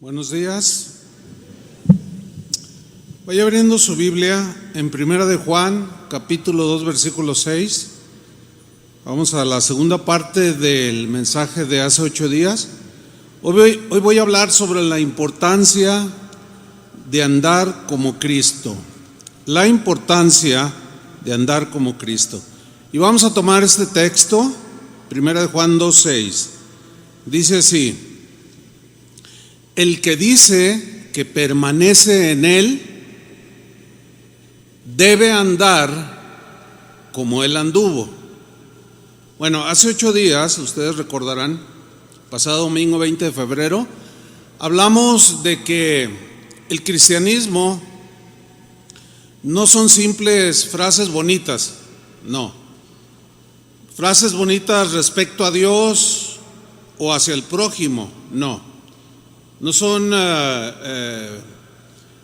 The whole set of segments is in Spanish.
Buenos días. Vaya abriendo su Biblia en Primera de Juan, capítulo 2, versículo 6. Vamos a la segunda parte del mensaje de hace 8 días. Hoy voy a hablar sobre la importancia de andar como Cristo. La importancia de andar como Cristo. Y vamos a tomar este texto, Primera de Juan 2, 6. Dice así: el que dice que permanece en Él debe andar como Él anduvo. Bueno, hace 8 días, ustedes recordarán, pasado domingo 20 de febrero, hablamos de que el cristianismo no son simples frases bonitas, no. Frases bonitas respecto a Dios o hacia el prójimo, no. No son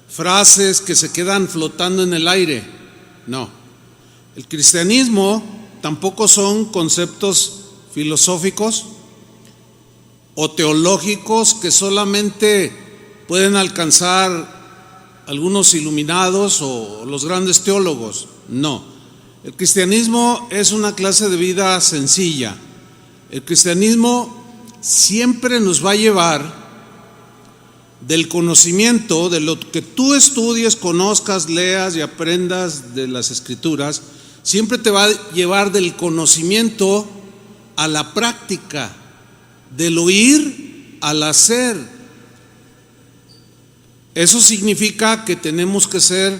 frases que se quedan flotando en el aire, no. El cristianismo tampoco son conceptos filosóficos o teológicos que solamente pueden alcanzar algunos iluminados o los grandes teólogos, no. El cristianismo es una clase de vida sencilla. El cristianismo siempre nos va a llevar del conocimiento, de lo que tú estudies, conozcas, leas y aprendas de las Escrituras, siempre te va a llevar del conocimiento a la práctica, del oír al hacer. Eso significa que tenemos que ser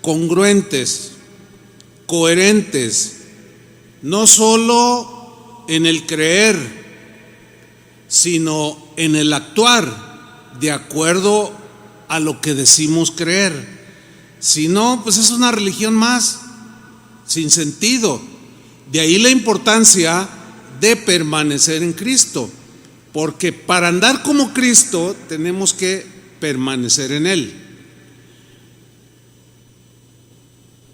congruentes, coherentes, no solo en el creer, sino en el actuar de acuerdo a lo que decimos creer. Si no, pues es una religión más, sin sentido. De ahí la importancia de permanecer en Cristo, porque para andar como Cristo tenemos que permanecer en Él.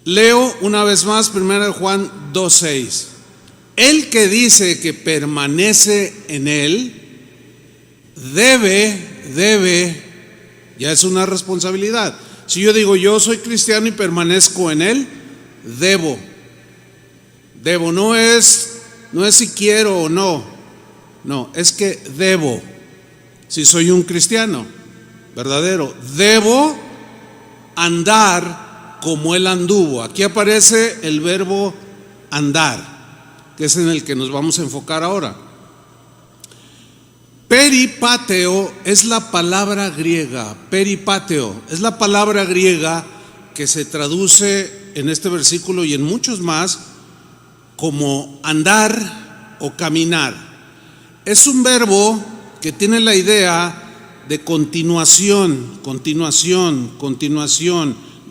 Leo una vez más 1 Juan 2:6. El que dice que permanece en Él debe, ya es una responsabilidad. Si yo digo yo soy cristiano y permanezco en Él, debo, no es si quiero o no, es que debo. Si soy un cristiano verdadero, debo andar como Él anduvo. Aquí aparece el verbo andar, que es en el que nos vamos a enfocar ahora. Peripateo es la palabra griega, es la palabra griega que se traduce en este versículo y en muchos más como andar o caminar. Es un verbo que tiene la idea de continuación.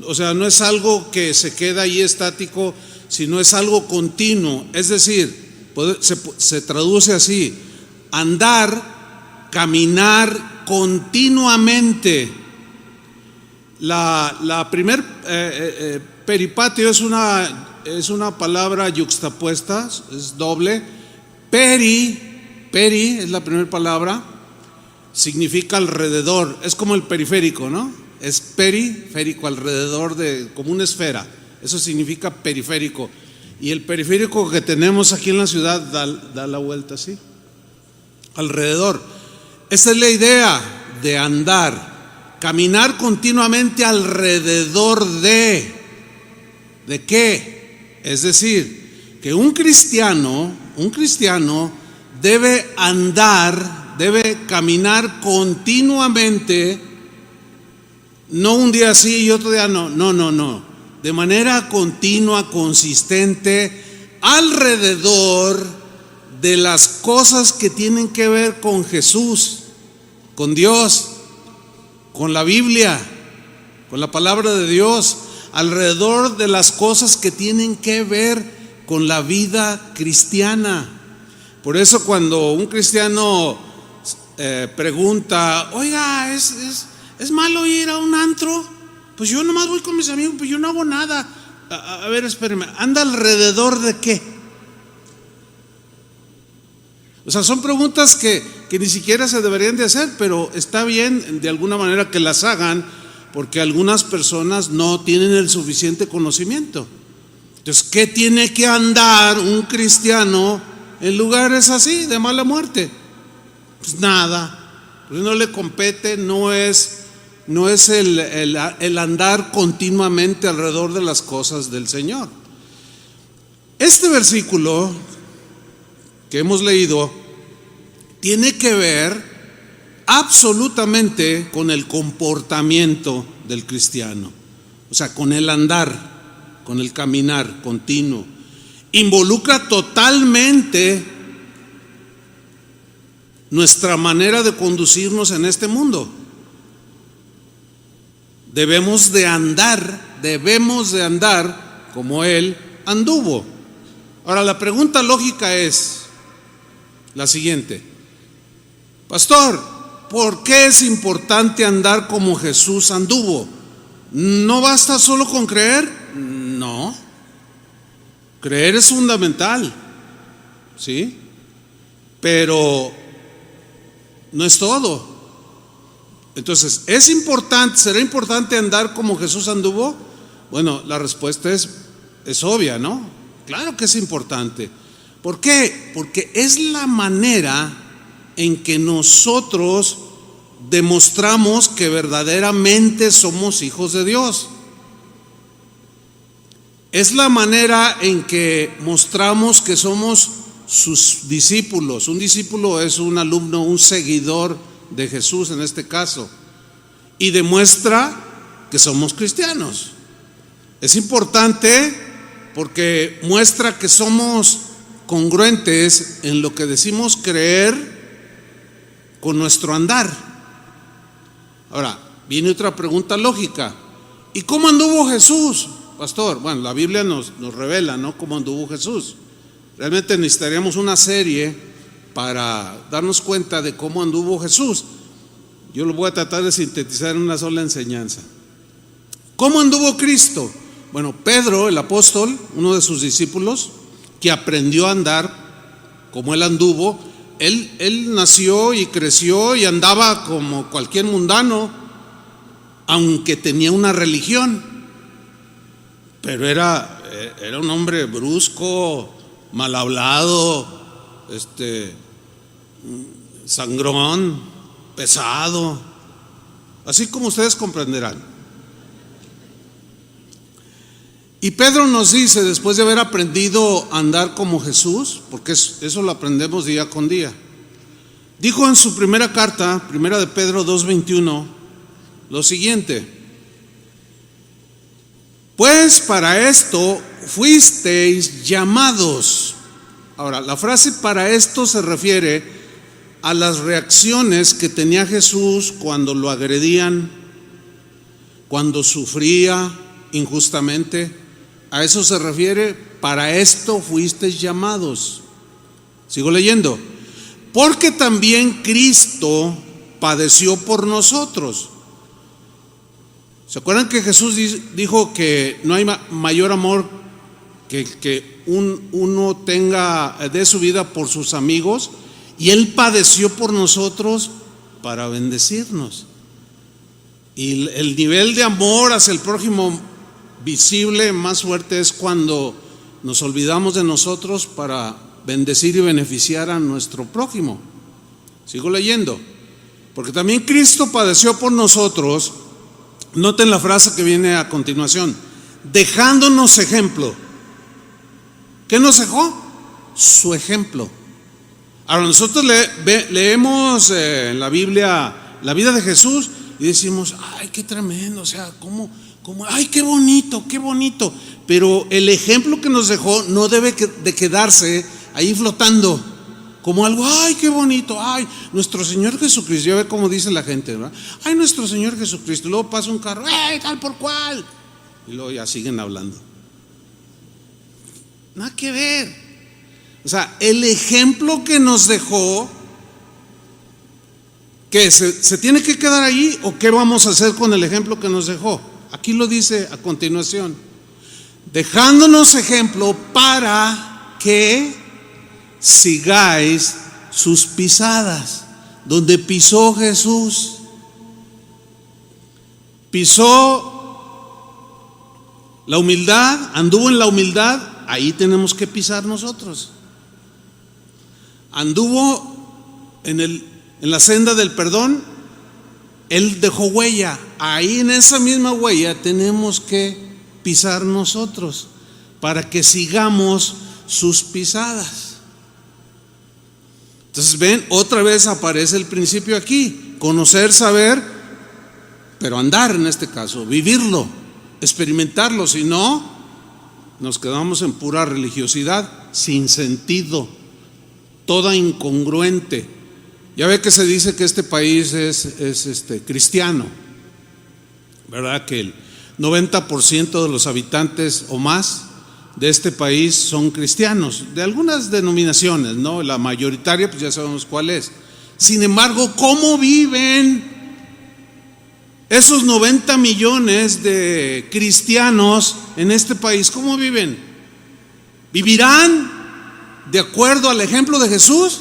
O sea, no es algo que se queda ahí estático, sino es algo continuo. Es decir, se traduce así: andar, caminar continuamente. La primer peripateo es una palabra yuxtapuesta, es doble. Peri es la primera palabra, significa alrededor, es como el periférico, ¿no? Es periférico, alrededor de, como una esfera, eso significa periférico. Y el periférico que tenemos aquí en la ciudad da la vuelta así, alrededor. Esa es la idea de andar, caminar continuamente alrededor de qué. Es decir, que un cristiano debe andar, debe caminar continuamente, no un día sí y otro día no, de manera continua, consistente, alrededor de las cosas que tienen que ver con Jesús, con Dios, con la Biblia, con la palabra de Dios, alrededor de las cosas que tienen que ver con la vida cristiana. Por eso cuando un cristiano pregunta: oiga, ¿es malo ir a un antro? Pues yo nomás voy con mis amigos, pues yo no hago nada. A ver, espérame, ¿anda alrededor de qué? O sea, son preguntas que que ni siquiera se deberían de hacer, pero está bien de alguna manera que las hagan, porque algunas personas no tienen el suficiente conocimiento. Entonces, ¿qué tiene que andar un cristiano en lugares así de mala muerte? Pues nada, pues no le compete, no es el andar continuamente alrededor de las cosas del Señor. Este versículo que hemos leído tiene que ver absolutamente con el comportamiento del cristiano, o sea, con el andar, con el caminar continuo. Involucra totalmente nuestra manera de conducirnos en este mundo. Debemos de andar como Él anduvo. Ahora, la pregunta lógica es la siguiente: pastor, ¿por qué es importante andar como Jesús anduvo? ¿No basta solo con creer? No. Creer es fundamental, ¿sí? Pero no es todo. Entonces, ¿será importante andar como Jesús anduvo? Bueno, la respuesta es obvia, ¿no? Claro que es importante. ¿Por qué? Porque es la manera en que nosotros demostramos que verdaderamente somos hijos de Dios. Es la manera en que mostramos que somos sus discípulos. Un discípulo es un alumno, un seguidor de Jesús en este caso, y demuestra que somos cristianos. Es importante porque muestra que somos congruentes en lo que decimos creer con nuestro andar. Ahora, viene otra pregunta lógica: ¿y cómo anduvo Jesús, pastor? Bueno, la Biblia nos revela, ¿no?, cómo anduvo Jesús. Realmente necesitaríamos una serie para darnos cuenta de cómo anduvo Jesús. Yo lo voy a tratar de sintetizar en una sola enseñanza. ¿Cómo anduvo Cristo? Bueno, Pedro, el apóstol, uno de sus discípulos, que aprendió a andar como él anduvo, él nació y creció y andaba como cualquier mundano, aunque tenía una religión, pero era un hombre brusco, mal hablado, sangrón, pesado, así como ustedes comprenderán. Y Pedro nos dice, después de haber aprendido a andar como Jesús, porque eso lo aprendemos día con día, dijo en su primera carta, primera de Pedro 2:21, lo siguiente: pues para esto fuisteis llamados. Ahora, la frase "para esto" se refiere a las reacciones que tenía Jesús cuando lo agredían, cuando sufría injustamente. A eso se refiere: para esto fuisteis llamados. Sigo leyendo: porque también Cristo padeció por nosotros. ¿Se acuerdan que Jesús dijo que no hay mayor amor que uno dé su vida por sus amigos? Y Él padeció por nosotros para bendecirnos. Y el nivel de amor hacia el prójimo visible más fuerte es cuando nos olvidamos de nosotros para bendecir y beneficiar a nuestro prójimo. Sigo leyendo: porque también Cristo padeció por nosotros. Noten la frase que viene a continuación: dejándonos ejemplo. ¿Qué nos dejó? Su ejemplo. Ahora, nosotros leemos en la Biblia la vida de Jesús y decimos: ay, qué tremendo, o sea, ay, qué bonito, qué bonito. Pero el ejemplo que nos dejó no debe de quedarse ahí flotando como algo: ay, qué bonito, ay, nuestro Señor Jesucristo. Ya ve cómo dice la gente, ¿verdad? Ay, nuestro Señor Jesucristo. Luego pasa un carro, ay, tal por cual, y luego ya siguen hablando. Nada que ver. O sea, el ejemplo que nos dejó, ¿qué? ¿Se tiene que quedar ahí o qué vamos a hacer con el ejemplo que nos dejó? Aquí lo dice a continuación: dejándonos ejemplo para que sigáis sus pisadas. donde pisó Jesús. Pisó la humildad, anduvo en la humildad, ahí tenemos que pisar nosotros. Anduvo en la senda del perdón, Él dejó huella, ahí en esa misma huella tenemos que pisar nosotros para que sigamos sus pisadas. Entonces ven, otra vez aparece el principio aquí: conocer, saber, pero andar en este caso, vivirlo, experimentarlo. Si no, nos quedamos en pura religiosidad sin sentido, toda incongruente. Ya ve que se dice que este país es cristiano, ¿verdad? Que el 90% de los habitantes o más de este país son cristianos, de algunas denominaciones, ¿no? La mayoritaria, pues ya sabemos cuál es. Sin embargo, ¿cómo viven esos 90 millones de cristianos en este país? ¿Cómo viven? ¿Vivirán de acuerdo al ejemplo de Jesús?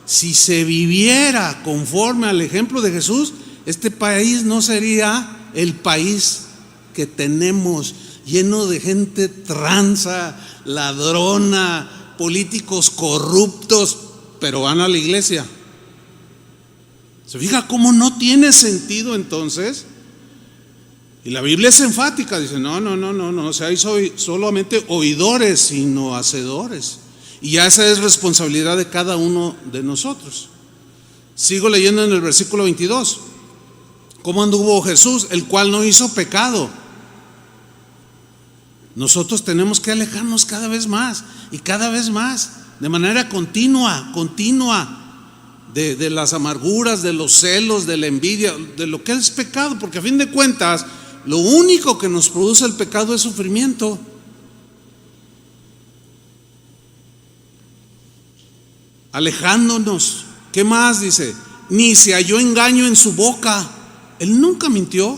Si se viviera conforme al ejemplo de Jesús, este país no sería el país que tenemos, lleno de gente tranza, ladrona, políticos corruptos, pero van a la iglesia. ¿Se fija cómo no tiene sentido entonces? Y la Biblia es enfática, dice: no seáis solamente oidores, sino hacedores. Y ya esa es responsabilidad de cada uno de nosotros. Sigo leyendo en el versículo 22. ¿Cómo anduvo Jesús, el cual no hizo pecado? Nosotros tenemos que alejarnos cada vez más y cada vez más, de manera continua, de las amarguras, de los celos, de la envidia, de lo que es pecado, porque a fin de cuentas, lo único que nos produce el pecado es sufrimiento. Alejándonos. ¿Qué más dice? Ni se halló engaño en su boca. Él nunca mintió,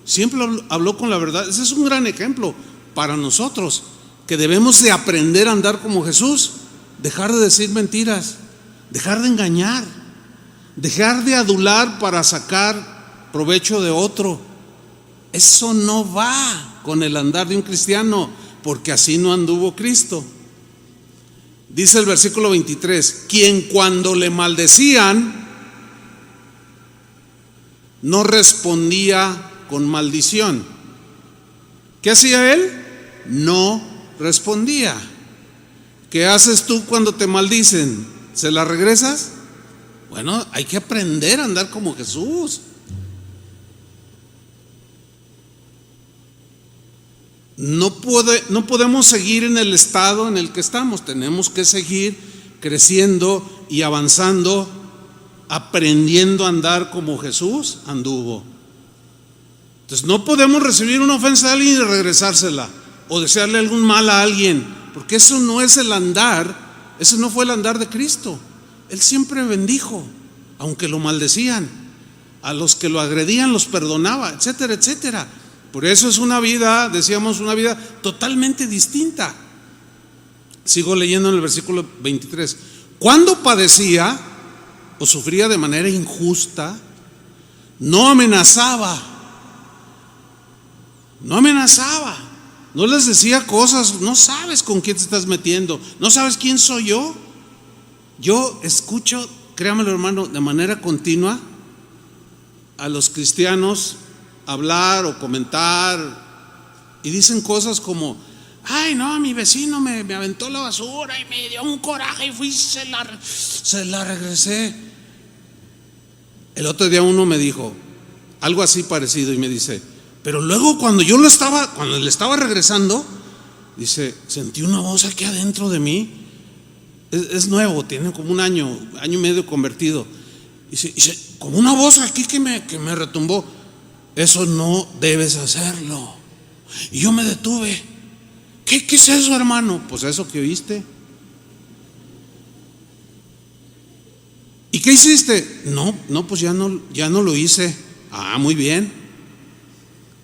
siempre habló con la verdad. Ese es un gran ejemplo para nosotros, que debemos de aprender a andar como Jesús, dejar de decir mentiras, dejar de engañar, dejar de adular para sacar provecho de otro. Eso no va con el andar de un cristiano, porque así no anduvo Cristo. Dice el versículo 23: quien cuando le maldecían no respondía con maldición. ¿Qué hacía él? No respondía. ¿Qué haces tú cuando te maldicen? ¿Se la regresas? Bueno, hay que aprender a andar como Jesús. No podemos seguir en el estado en el que estamos. Tenemos que seguir creciendo y avanzando, aprendiendo a andar como Jesús anduvo. Entonces no podemos recibir una ofensa de alguien y regresársela, o desearle algún mal a alguien, porque eso no es el andar. Ese no fue el andar de Cristo. Él siempre bendijo, aunque lo maldecían. A los que lo agredían los perdonaba, etcétera, etcétera. Por eso es una vida, decíamos, una vida totalmente distinta. Sigo leyendo en el versículo 23. Cuando padecía o sufría de manera injusta, no amenazaba. No les decía cosas: no sabes con quién te estás metiendo, no sabes quién soy yo. Yo escucho, créamelo hermano, de manera continua a los cristianos hablar o comentar, y dicen cosas como: ay no, mi vecino me aventó la basura y me dio un coraje y fui y se la regresé. El otro día uno me dijo algo así parecido y me dice: pero luego cuando le estaba regresando, dice, sentí una voz aquí adentro de mí. Es nuevo, tiene como un año y medio convertido. Dice, como una voz aquí que me retumbó: eso no debes hacerlo. Y yo me detuve. ¿Qué es eso, hermano? Pues eso que oíste. ¿Y qué hiciste? No, pues ya no lo hice. Ah, muy bien.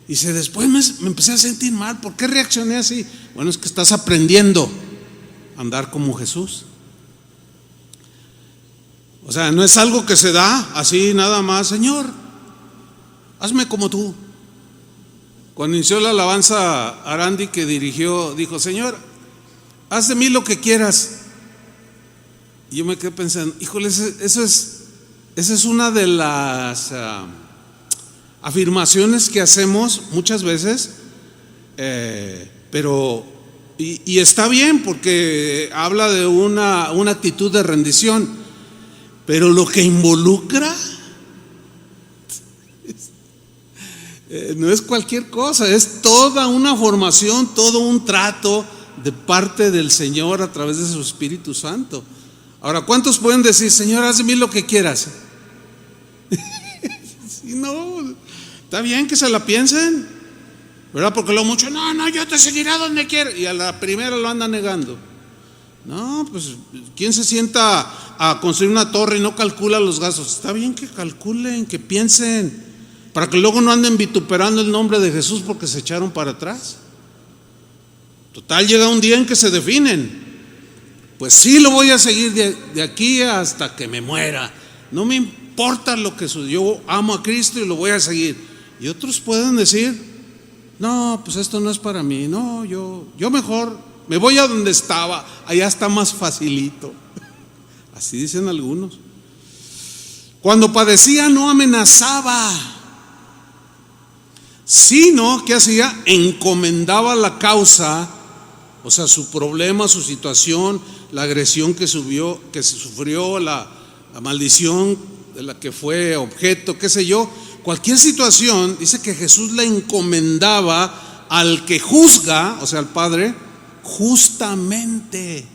Dice, después me empecé a sentir mal. ¿Por qué reaccioné así? Bueno, es que estás aprendiendo a andar como Jesús. O sea, no es algo que se da así nada más. Señor, hazme como tú. Cuando inició la alabanza, Arandi, que dirigió, dijo: Señor, haz de mí lo que quieras. Y yo me quedé pensando, híjole, esa es una de las afirmaciones que hacemos muchas veces, pero y está bien, porque habla de una actitud de rendición, pero lo que involucra no es cualquier cosa, es toda una formación, todo un trato de parte del Señor a través de su Espíritu Santo. Ahora, ¿cuántos pueden decir: Señor, haz de mí lo que quieras? Sí, no, está bien que se la piensen, ¿verdad? Porque lo mucho, no, yo te seguiré a donde quiera, y a la primera lo anda negando. No, pues, ¿quién se sienta a construir una torre y no calcula los gastos? Está bien que calculen, que piensen, para que luego no anden vituperando el nombre de Jesús porque se echaron para atrás. Total, llega un día en que se definen. Pues sí, lo voy a seguir de aquí hasta que me muera. No me importa lo que suceda, yo amo a Cristo y lo voy a seguir. Y otros pueden decir: no, pues esto no es para mí. No, yo mejor me voy a donde estaba, allá está más facilito. Así dicen algunos. Cuando padecía no amenazaba, sino que hacía, encomendaba la causa, o sea, su problema, su situación, la agresión que sufrió, la maldición de la que fue objeto, qué sé yo, cualquier situación. Dice que Jesús le encomendaba al que juzga, o sea, al Padre, justamente.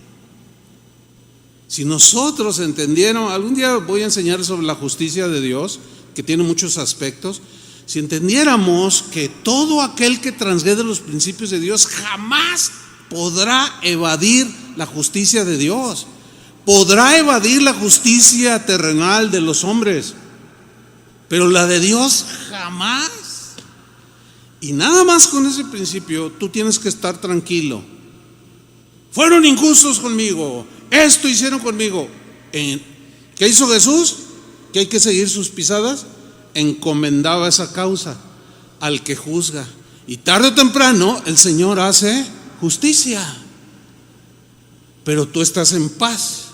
Si nosotros entendiéramos, algún día voy a enseñar sobre la justicia de Dios, que tiene muchos aspectos. Si entendiéramos que todo aquel que transgrede los principios de Dios jamás podrá evadir la justicia de Dios, podrá evadir la justicia terrenal de los hombres, pero la de Dios jamás. Y nada más con ese principio tú tienes que estar tranquilo. Fueron injustos conmigo, esto hicieron conmigo. ¿Qué hizo Jesús? Que hay que seguir sus pisadas. Encomendaba esa causa al que juzga, y tarde o temprano el Señor hace justicia, pero tú estás en paz.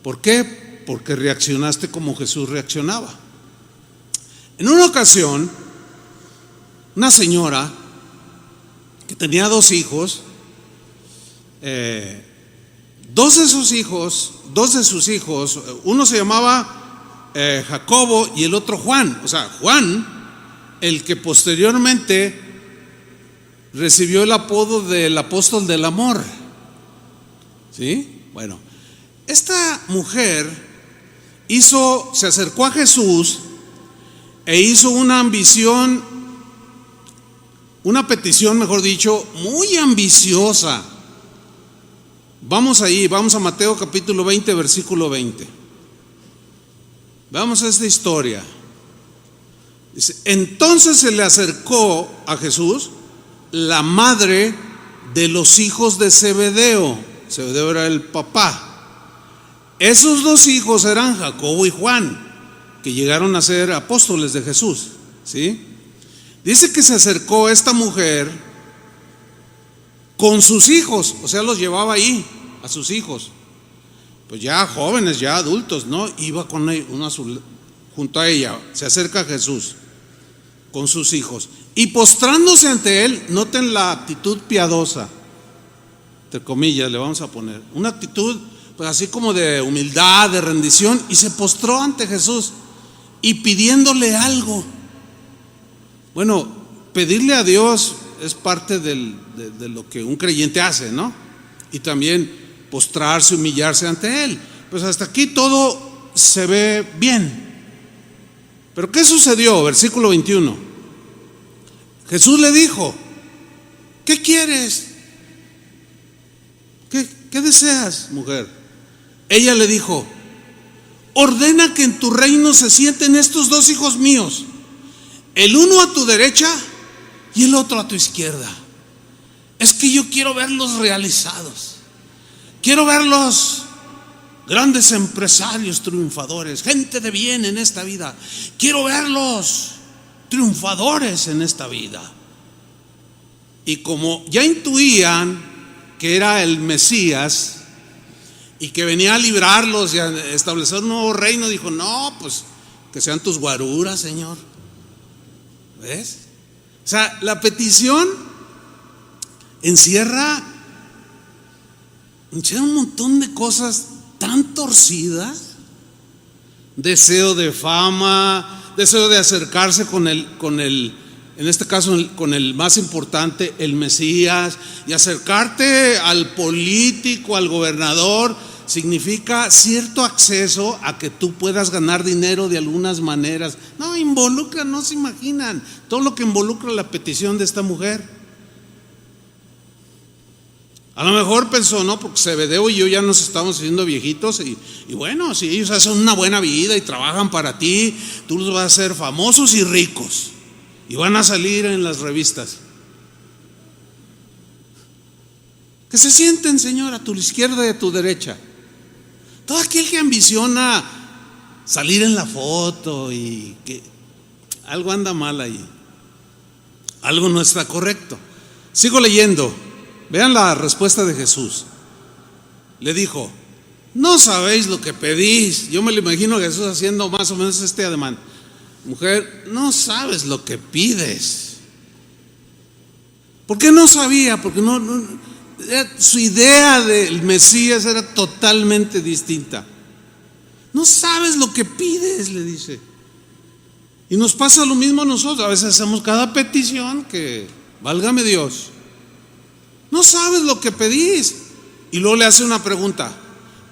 ¿Por qué? Porque reaccionaste como Jesús reaccionaba. En una ocasión, una señora que tenía 2 hijos, dos de sus hijos, uno se llamaba Jacobo y el otro Juan. O sea, Juan, el que posteriormente recibió el apodo del apóstol del amor. ¿Sí? Bueno, esta mujer se acercó a Jesús e hizo una petición, mejor dicho, muy ambiciosa. Vamos a Mateo capítulo 20, versículo 20. Vamos a esta historia. Dice: entonces se le acercó a Jesús la madre de los hijos de Zebedeo. Zebedeo era el papá. Esos 2 hijos eran Jacobo y Juan, que llegaron a ser apóstoles de Jesús. ¿Sí? Dice que se acercó esta mujer con sus hijos, o sea, los llevaba ahí, a sus hijos. Pues ya jóvenes, ya adultos, ¿no? Iba con junto a ella, se acerca a Jesús con sus hijos, y postrándose ante él, noten la actitud piadosa, entre comillas le vamos a poner, una actitud pues así como de humildad, de rendición, y se postró ante Jesús y pidiéndole algo. Bueno, pedirle a Dios es parte de lo que un creyente hace, ¿no? Y también postrarse, humillarse ante Él. Pues hasta aquí todo se ve bien. Pero ¿qué sucedió? Versículo 21. Jesús le dijo: ¿qué quieres? ¿Qué deseas, mujer? Ella le dijo: ordena que en tu reino se sienten estos 2 hijos míos, el uno a tu derecha y el otro a tu izquierda. Es que yo quiero verlos realizados, quiero verlos grandes empresarios triunfadores, gente de bien en esta vida. Quiero verlos triunfadores en esta vida. Y como ya intuían que era el Mesías y que venía a librarlos y a establecer un nuevo reino, dijo: no, pues que sean tus guaruras, Señor. ¿Ves? O sea, la petición encierra un montón de cosas tan torcidas: deseo de fama, deseo de acercarse con el en este caso con el más importante, el Mesías, y acercarte al político, al gobernador, significa cierto acceso a que tú puedas ganar dinero de algunas maneras. No se imaginan todo lo que involucra la petición de esta mujer. A lo mejor pensó: no, porque Zebedeo y yo ya nos estamos haciendo viejitos y bueno, si ellos hacen una buena vida y trabajan para ti, tú los vas a hacer famosos y ricos y van a salir en las revistas. Que se sienten, Señor, a tu izquierda y a tu derecha. Todo aquel que ambiciona salir en la foto y que algo anda mal ahí, algo no está correcto. Sigo leyendo. Vean la respuesta de Jesús. Le dijo: no sabéis lo que pedís. Yo me lo imagino a Jesús haciendo más o menos este ademán: mujer, no sabes lo que pides. ¿Por qué no sabía? Porque su idea del Mesías era totalmente distinta. No sabes lo que pides, le dice. Y nos pasa lo mismo a nosotros. A veces hacemos cada petición que, válgame Dios, no sabes lo que pedís. Y luego le hace una pregunta: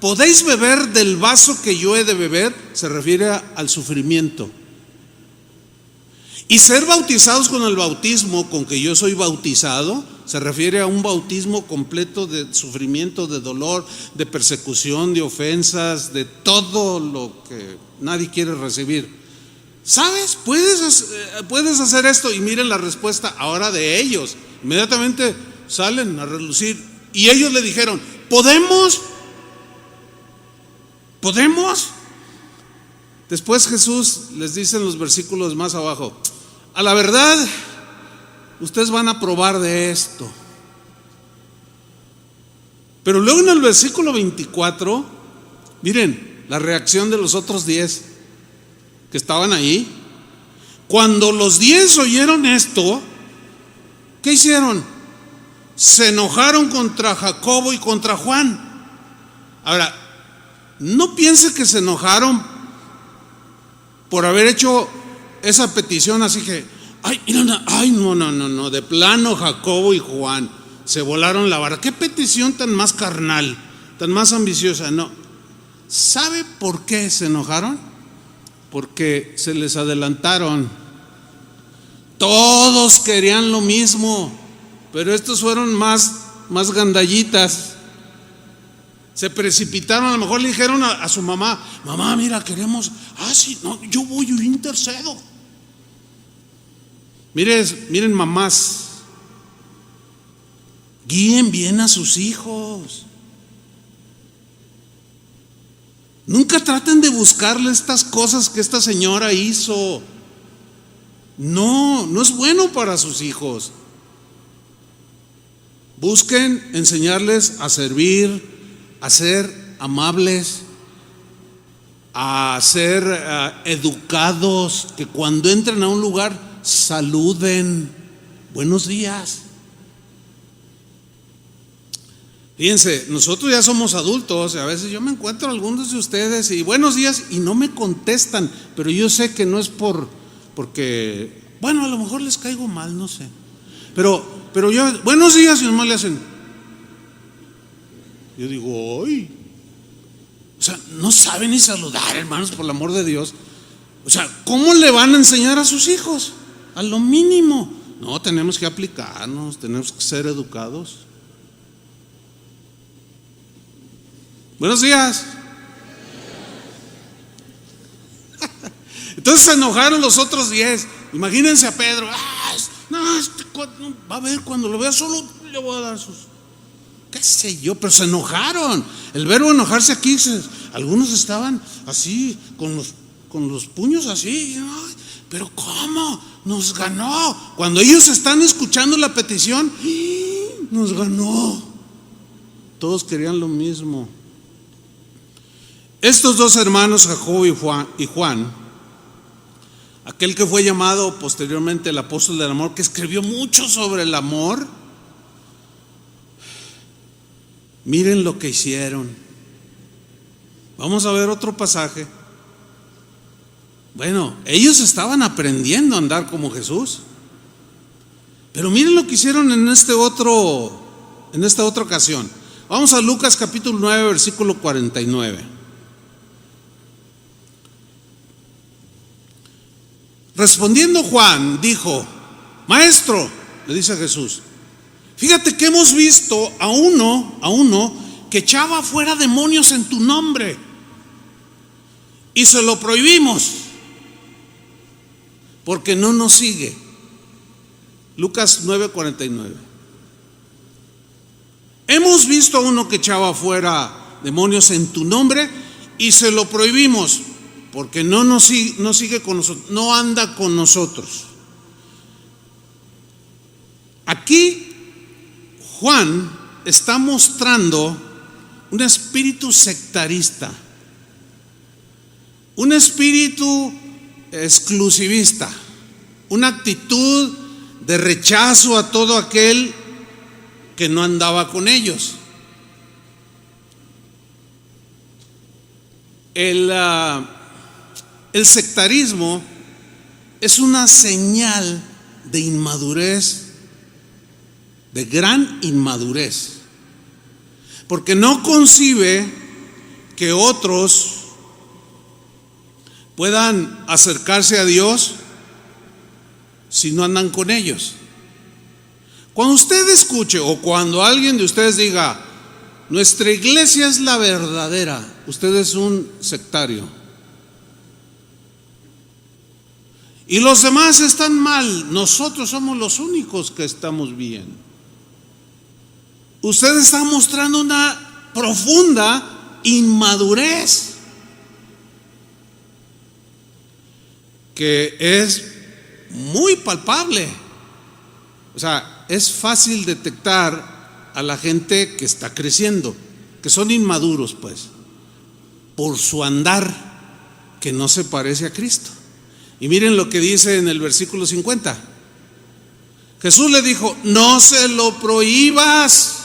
¿podéis beber del vaso que yo he de beber? Se refiere al sufrimiento. Y ser bautizados con el bautismo con que yo soy bautizado se refiere a un bautismo completo de sufrimiento, de dolor, de persecución, de ofensas, de todo lo que nadie quiere recibir. ¿Sabes? Puedes hacer esto. Y miren la respuesta ahora de ellos. Inmediatamente salen a relucir. Y ellos le dijeron: ¿podemos? Después Jesús les dice en los versículos más abajo: a la verdad, ustedes van a probar de esto. Pero luego en el versículo 24, miren la reacción de los otros 10 que estaban ahí. Cuando los 10 oyeron esto, ¿qué hicieron? Se enojaron contra Jacobo y contra Juan. Ahora, no piense que se enojaron por haber hecho esa petición así que, no, de plano Jacobo y Juan se volaron la vara. ¿Qué petición tan más carnal, tan más ambiciosa? No. ¿Sabe por qué se enojaron? Porque se les adelantaron. Todos querían lo mismo, pero estos fueron más gandallitas. Se precipitaron. A lo mejor le dijeron a su mamá: mamá, mira, queremos, sí, no, yo voy, yo intercedo. Miren mamás, guíen bien a sus hijos. Nunca traten de buscarle estas cosas que esta señora hizo. No es bueno para sus hijos. Busquen enseñarles a servir, a ser amables, a ser educados, que cuando entren a un lugar saluden: buenos días. Fíjense, nosotros ya somos adultos y a veces yo me encuentro a algunos de ustedes y buenos días y no me contestan, pero yo sé que no es porque, bueno, a lo mejor les caigo mal, no sé, pero yo, buenos días, y nomás le hacen. Yo digo: ¡ay! O sea, no saben ni saludar, hermanos, por el amor de Dios. O sea, ¿cómo le van a enseñar a sus hijos? A lo mínimo. No, tenemos que aplicarnos, tenemos que ser educados. Buenos días. Entonces se enojaron los otros 10. Imagínense a Pedro: va a ver, cuando lo vea solo le voy a dar sus. qué sé yo, pero se enojaron. El verbo enojarse aquí, algunos estaban así, con los puños así. Ay, pero ¿cómo? Nos ganó. Cuando ellos están escuchando la petición, nos ganó. Todos querían lo mismo. Estos dos hermanos, Jacobo y Juan, aquel que fue llamado posteriormente el apóstol del amor, que escribió mucho sobre el amor, miren lo que hicieron. Vamos a ver otro pasaje. Bueno, ellos estaban aprendiendo a andar como Jesús, pero miren lo que hicieron en esta otra ocasión. Vamos a Lucas capítulo 9, versículo 49. Respondiendo Juan, dijo: Maestro, le dice a Jesús, fíjate que hemos visto a uno que echaba fuera demonios en tu nombre y se lo prohibimos porque no nos sigue. Lucas 9:49. Hemos visto a uno que echaba fuera demonios en tu nombre y se lo prohibimos porque no sigue con nosotros, no anda con nosotros. Aquí Juan está mostrando un espíritu sectarista, un espíritu exclusivista, una actitud de rechazo a todo aquel que no andaba con ellos. El sectarismo es una señal de inmadurez, de gran inmadurez, porque no concibe que otros puedan acercarse a Dios si no andan con ellos. Cuando usted escuche o cuando alguien de ustedes diga: nuestra iglesia es la verdadera, usted es un sectario. Y los demás están mal, nosotros somos los únicos que estamos bien. Usted está mostrando una profunda inmadurez que es muy palpable. O sea, es fácil detectar a la gente que está creciendo, que son inmaduros, pues, por su andar que no se parece a Cristo. Y miren lo que dice en el versículo 50. Jesús le dijo: no se lo prohíbas,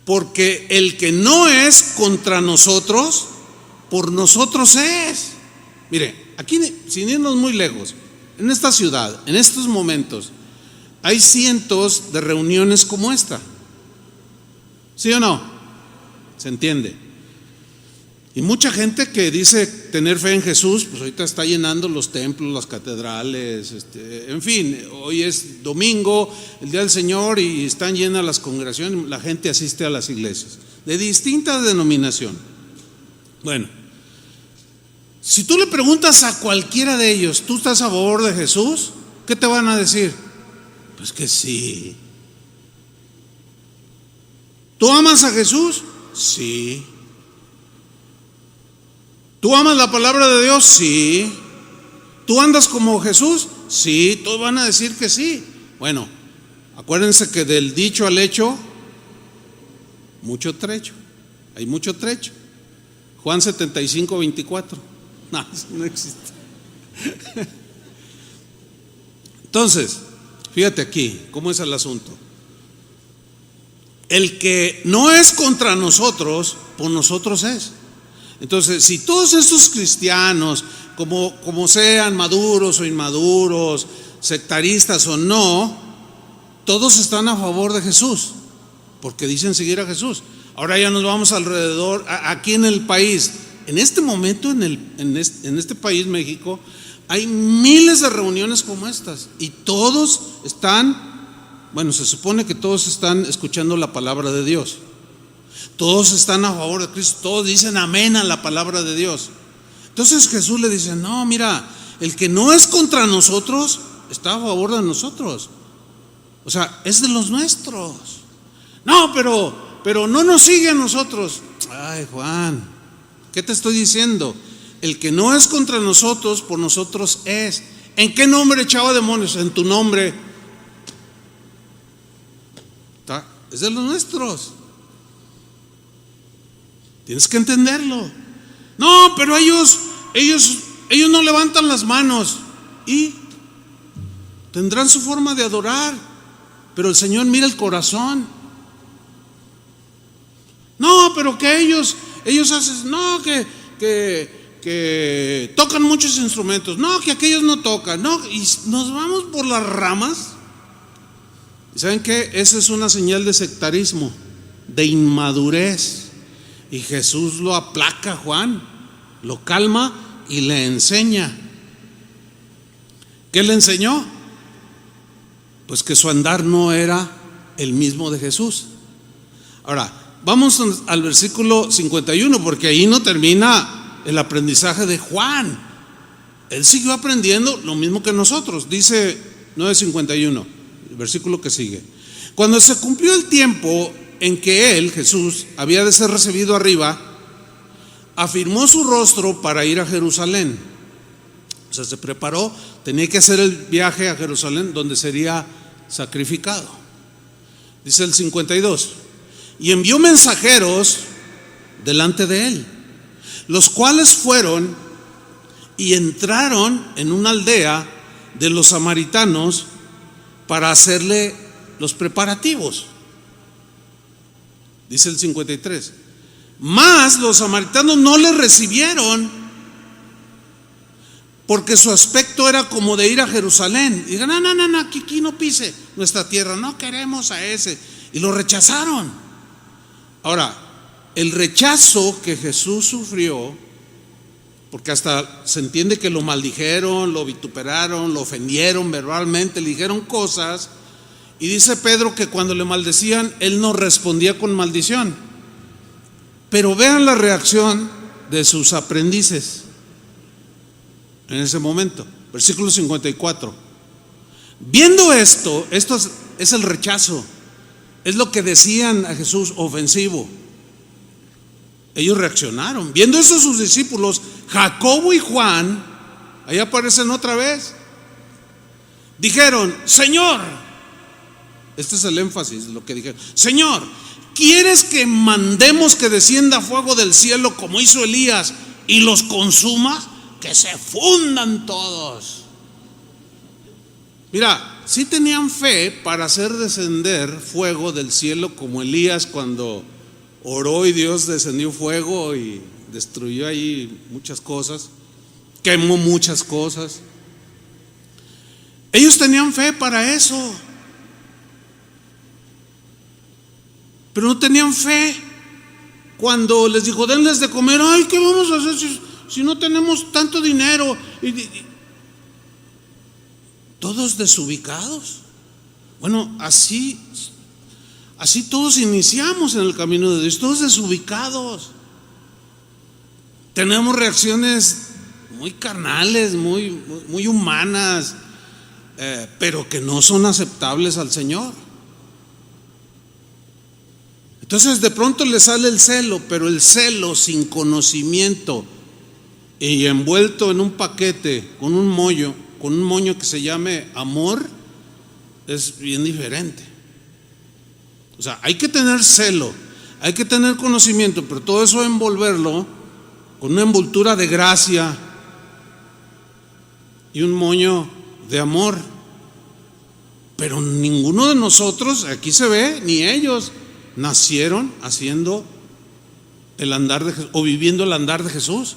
porque el que no es contra nosotros, por nosotros es. Mire, aquí, sin irnos muy lejos, en esta ciudad, en estos momentos, hay cientos de reuniones como esta. ¿Sí o no? ¿Se entiende? Y mucha gente que dice tener fe en Jesús, pues ahorita está llenando los templos, las catedrales, en fin, hoy es domingo, el día del Señor, y están llenas las congregaciones, la gente asiste a las iglesias, de distinta denominación. Bueno, si tú le preguntas a cualquiera de ellos: ¿tú estás a favor de Jesús? ¿Qué te van a decir? Pues que sí. ¿Tú amas a Jesús? Sí. ¿Tú amas la palabra de Dios? Sí. ¿Tú andas como Jesús? Sí. Todos van a decir que sí. Bueno, acuérdense que del dicho al hecho, mucho trecho. Hay mucho trecho. Juan 75:24. No, eso no existe. Entonces, fíjate aquí cómo es el asunto. El que no es contra nosotros, por nosotros es. Entonces, si todos estos cristianos, como sean, maduros o inmaduros, sectaristas o no, todos están a favor de Jesús, porque dicen seguir a Jesús. Ahora ya nos vamos alrededor, aquí en el país, en este momento en este país, México, hay miles de reuniones como estas, y todos están, bueno, se supone que todos están escuchando la palabra de Dios. Todos están a favor de Cristo, todos dicen amén a la palabra de Dios. Entonces Jesús le dice: no, mira, el que no es contra nosotros está a favor de nosotros. O sea, es de los nuestros. No, pero no nos sigue a nosotros. Ay, Juan, ¿qué te estoy diciendo? El que no es contra nosotros, por nosotros es. ¿En qué nombre echaba demonios? En tu nombre. Es de los nuestros. Tienes que entenderlo. No, pero ellos no levantan las manos y tendrán su forma de adorar, pero el Señor mira el corazón. No, pero que ellos hacen, no, que tocan muchos instrumentos, no, que aquellos no tocan, no, y nos vamos por las ramas. ¿Y saben qué? Esa es una señal de sectarismo, de inmadurez. Y Jesús lo aplaca a Juan, lo calma y le enseña. ¿Qué le enseñó? Pues que su andar no era el mismo de Jesús. Ahora, vamos al versículo 51, porque ahí no termina el aprendizaje de Juan. Él siguió aprendiendo lo mismo que nosotros. Dice 9:51, el versículo que sigue. Cuando se cumplió el tiempo en que él, Jesús, había de ser recibido arriba, afirmó su rostro para ir a Jerusalén. O sea, se preparó, tenía que hacer el viaje a Jerusalén, donde sería sacrificado. Dice el 52, y envió mensajeros delante de él, los cuales fueron y entraron en una aldea de los samaritanos para hacerle los preparativos. Dice el 53, mas los samaritanos no le recibieron, porque su aspecto era como de ir a Jerusalén. Y digan, no, aquí no pise nuestra tierra, no queremos a ese. Y lo rechazaron. Ahora, el rechazo que Jesús sufrió, porque hasta se entiende que lo maldijeron, lo vituperaron, lo ofendieron verbalmente, le dijeron cosas. Y dice Pedro que cuando le maldecían, él no respondía con maldición. Pero vean la reacción de sus aprendices en ese momento. Versículo 54. Viendo esto es el rechazo. Es lo que decían a Jesús, ofensivo. Ellos reaccionaron. Viendo eso sus discípulos, Jacobo y Juan, ahí aparecen otra vez, dijeron, Señor, este es el énfasis de lo que dijeron, Señor, ¿quieres que mandemos que descienda fuego del cielo como hizo Elías y los consuma? Que se fundan todos. Mira, sí tenían fe para hacer descender fuego del cielo como Elías cuando oró y Dios descendió fuego y destruyó ahí muchas cosas, quemó muchas cosas. Ellos tenían fe para eso, pero no tenían fe cuando les dijo, denles de comer. Ay, ¿qué vamos a hacer si no tenemos tanto dinero? Y todos desubicados. Bueno, así todos iniciamos en el camino de Dios, todos desubicados. Tenemos reacciones muy carnales, muy humanas, pero que no son aceptables al Señor. Entonces de pronto le sale el celo, pero el celo sin conocimiento y envuelto en un paquete con un moño que se llame amor, es bien diferente. O sea, hay que tener celo, hay que tener conocimiento, pero todo eso envolverlo con una envoltura de gracia y un moño de amor. Pero ninguno de nosotros, aquí se ve, ni ellos nacieron haciendo el andar de Jesús o viviendo el andar de Jesús.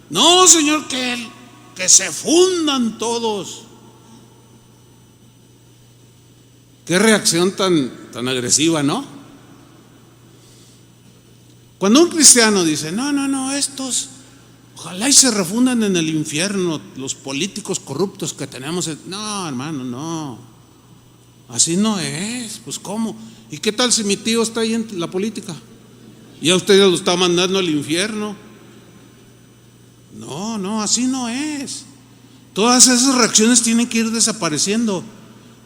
No, Señor, que se fundan todos. Qué reacción tan agresiva, ¿no? Cuando un cristiano dice, no, estos ojalá y se refundan en el infierno, los políticos corruptos que tenemos. No, hermano, no. Así no es. Pues ¿cómo? ¿Y qué tal si mi tío está ahí en la política? Y a usted ya lo está mandando al infierno. No, así no es. Todas esas reacciones tienen que ir desapareciendo.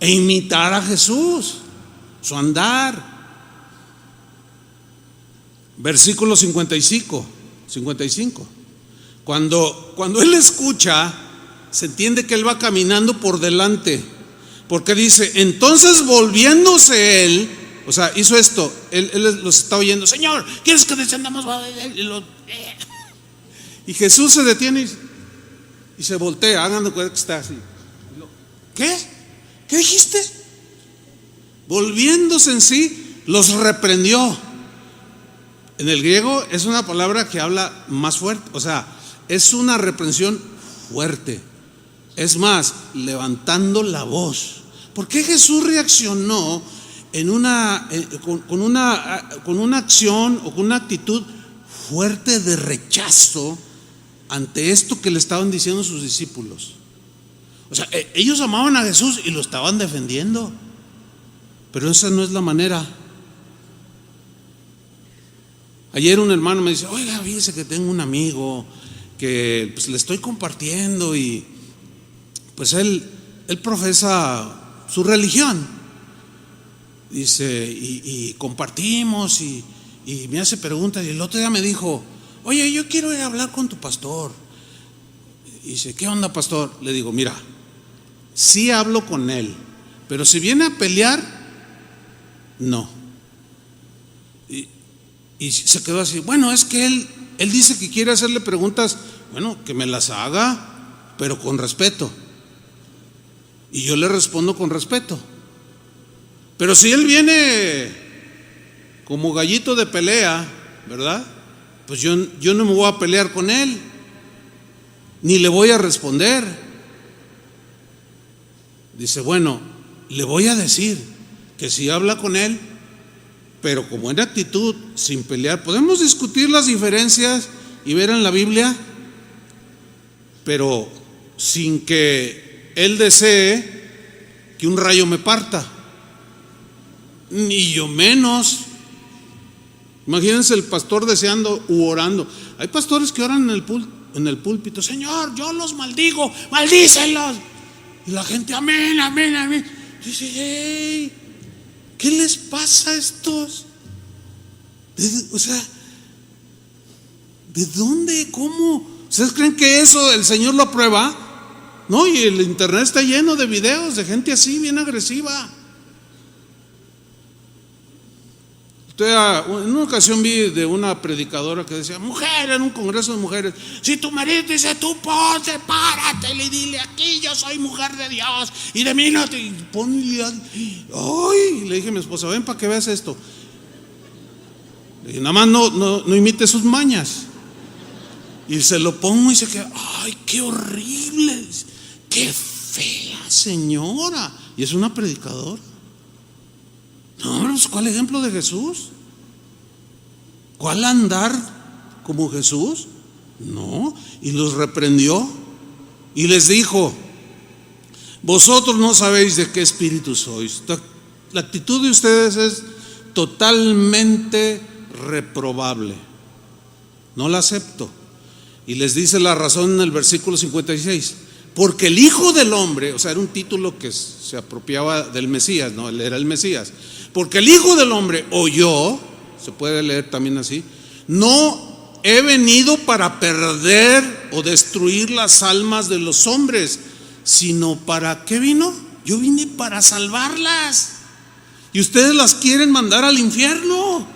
e imitar a Jesús, su andar. Versículo 55. Cuando él escucha, se entiende que él va caminando por delante, porque dice, entonces volviéndose él, o sea, hizo esto, él los está oyendo, Señor, ¿quieres que descendamos? Y Jesús se detiene y se voltea, hagan de cuenta que está así. ¿Qué? ¿Qué dijiste? Volviéndose en sí, los reprendió. En el griego es una palabra que habla más fuerte, o sea, es una reprensión fuerte. Es más, levantando la voz. ¿Por qué Jesús reaccionó con una acción o con una actitud fuerte de rechazo ante esto que le estaban diciendo sus discípulos? O sea, ellos amaban a Jesús y lo estaban defendiendo, pero esa no es la manera. Ayer un hermano me dice, oiga, fíjese que tengo un amigo que pues le estoy compartiendo y pues él profesa su religión, dice, y compartimos y me hace preguntas, y el otro día me dijo, oye, yo quiero ir a hablar con tu pastor. Y dice, ¿qué onda, pastor? Le digo, mira, sí hablo con él, pero si viene a pelear, no. Y se quedó así, bueno, es que él dice que quiere hacerle preguntas, bueno, que me las haga, pero con respeto. Y yo le respondo con respeto. Pero si él viene como gallito de pelea, ¿verdad? Pues yo no me voy a pelear con él, ni le voy a responder. Dice, bueno, le voy a decir que si habla con él, pero con buena actitud, sin pelear. Podemos discutir las diferencias y ver en la Biblia, pero sin que él desee que un rayo me parta, ni yo menos. Imagínense el pastor deseando u orando. Hay pastores que oran en el púlpito, Señor, yo los maldigo, maldícelos. Y la gente, amén, amén, amén. Dice, hey, ¿qué les pasa a estos? O sea, ¿de dónde? ¿Cómo? ¿Ustedes creen que eso el Señor lo aprueba? No, y el internet está lleno de videos de gente así, bien agresiva. En una ocasión vi de una predicadora que decía, mujer, en un congreso de mujeres, si tu marido dice, tú ponte, párate, le dile aquí, yo soy mujer de Dios, y de mí no te ponle. Ay, le dije a mi esposa, ven para que veas esto. Le dije, nada más no imite sus mañas. Y se lo pongo y se queda, ay, qué horrible, qué fea señora. Y es una predicadora. No, pues, ¿cuál ejemplo de Jesús? ¿Cuál andar como Jesús? No, y los reprendió y les dijo, vosotros no sabéis de qué espíritu sois. La actitud de ustedes es totalmente reprobable. No la acepto. Y les dice la razón en el versículo 56. Porque el Hijo del Hombre, o sea, era un título que se apropiaba del Mesías, no, él era el Mesías. Porque el Hijo del Hombre, o yo, se puede leer también así, no he venido para perder o destruir las almas de los hombres, sino para, ¿qué vino? Yo vine para salvarlas. Y ustedes las quieren mandar al infierno.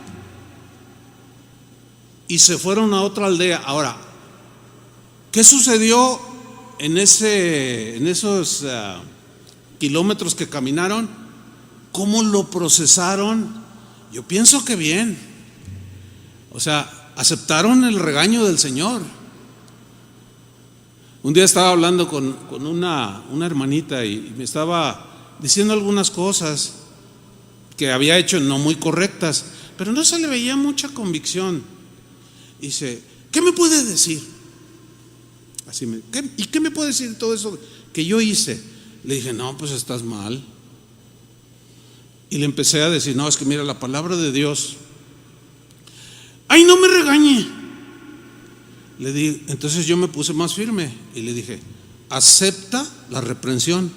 Y se fueron a otra aldea. Ahora, ¿qué sucedió en esos kilómetros que caminaron? ¿Cómo lo procesaron? Yo pienso que bien. O sea, aceptaron el regaño del Señor. Un día estaba hablando con una hermanita y me estaba diciendo algunas cosas que había hecho no muy correctas, pero no se le veía mucha convicción. Dice, ¿qué me puede decir? Así ¿y qué me puede decir de todo eso que yo hice? Le dije, no, pues estás mal. Y le empecé a decir, no, es que mira la palabra de Dios. Ay, no me regañe. Le di, entonces yo me puse más firme y le dije, acepta la reprensión.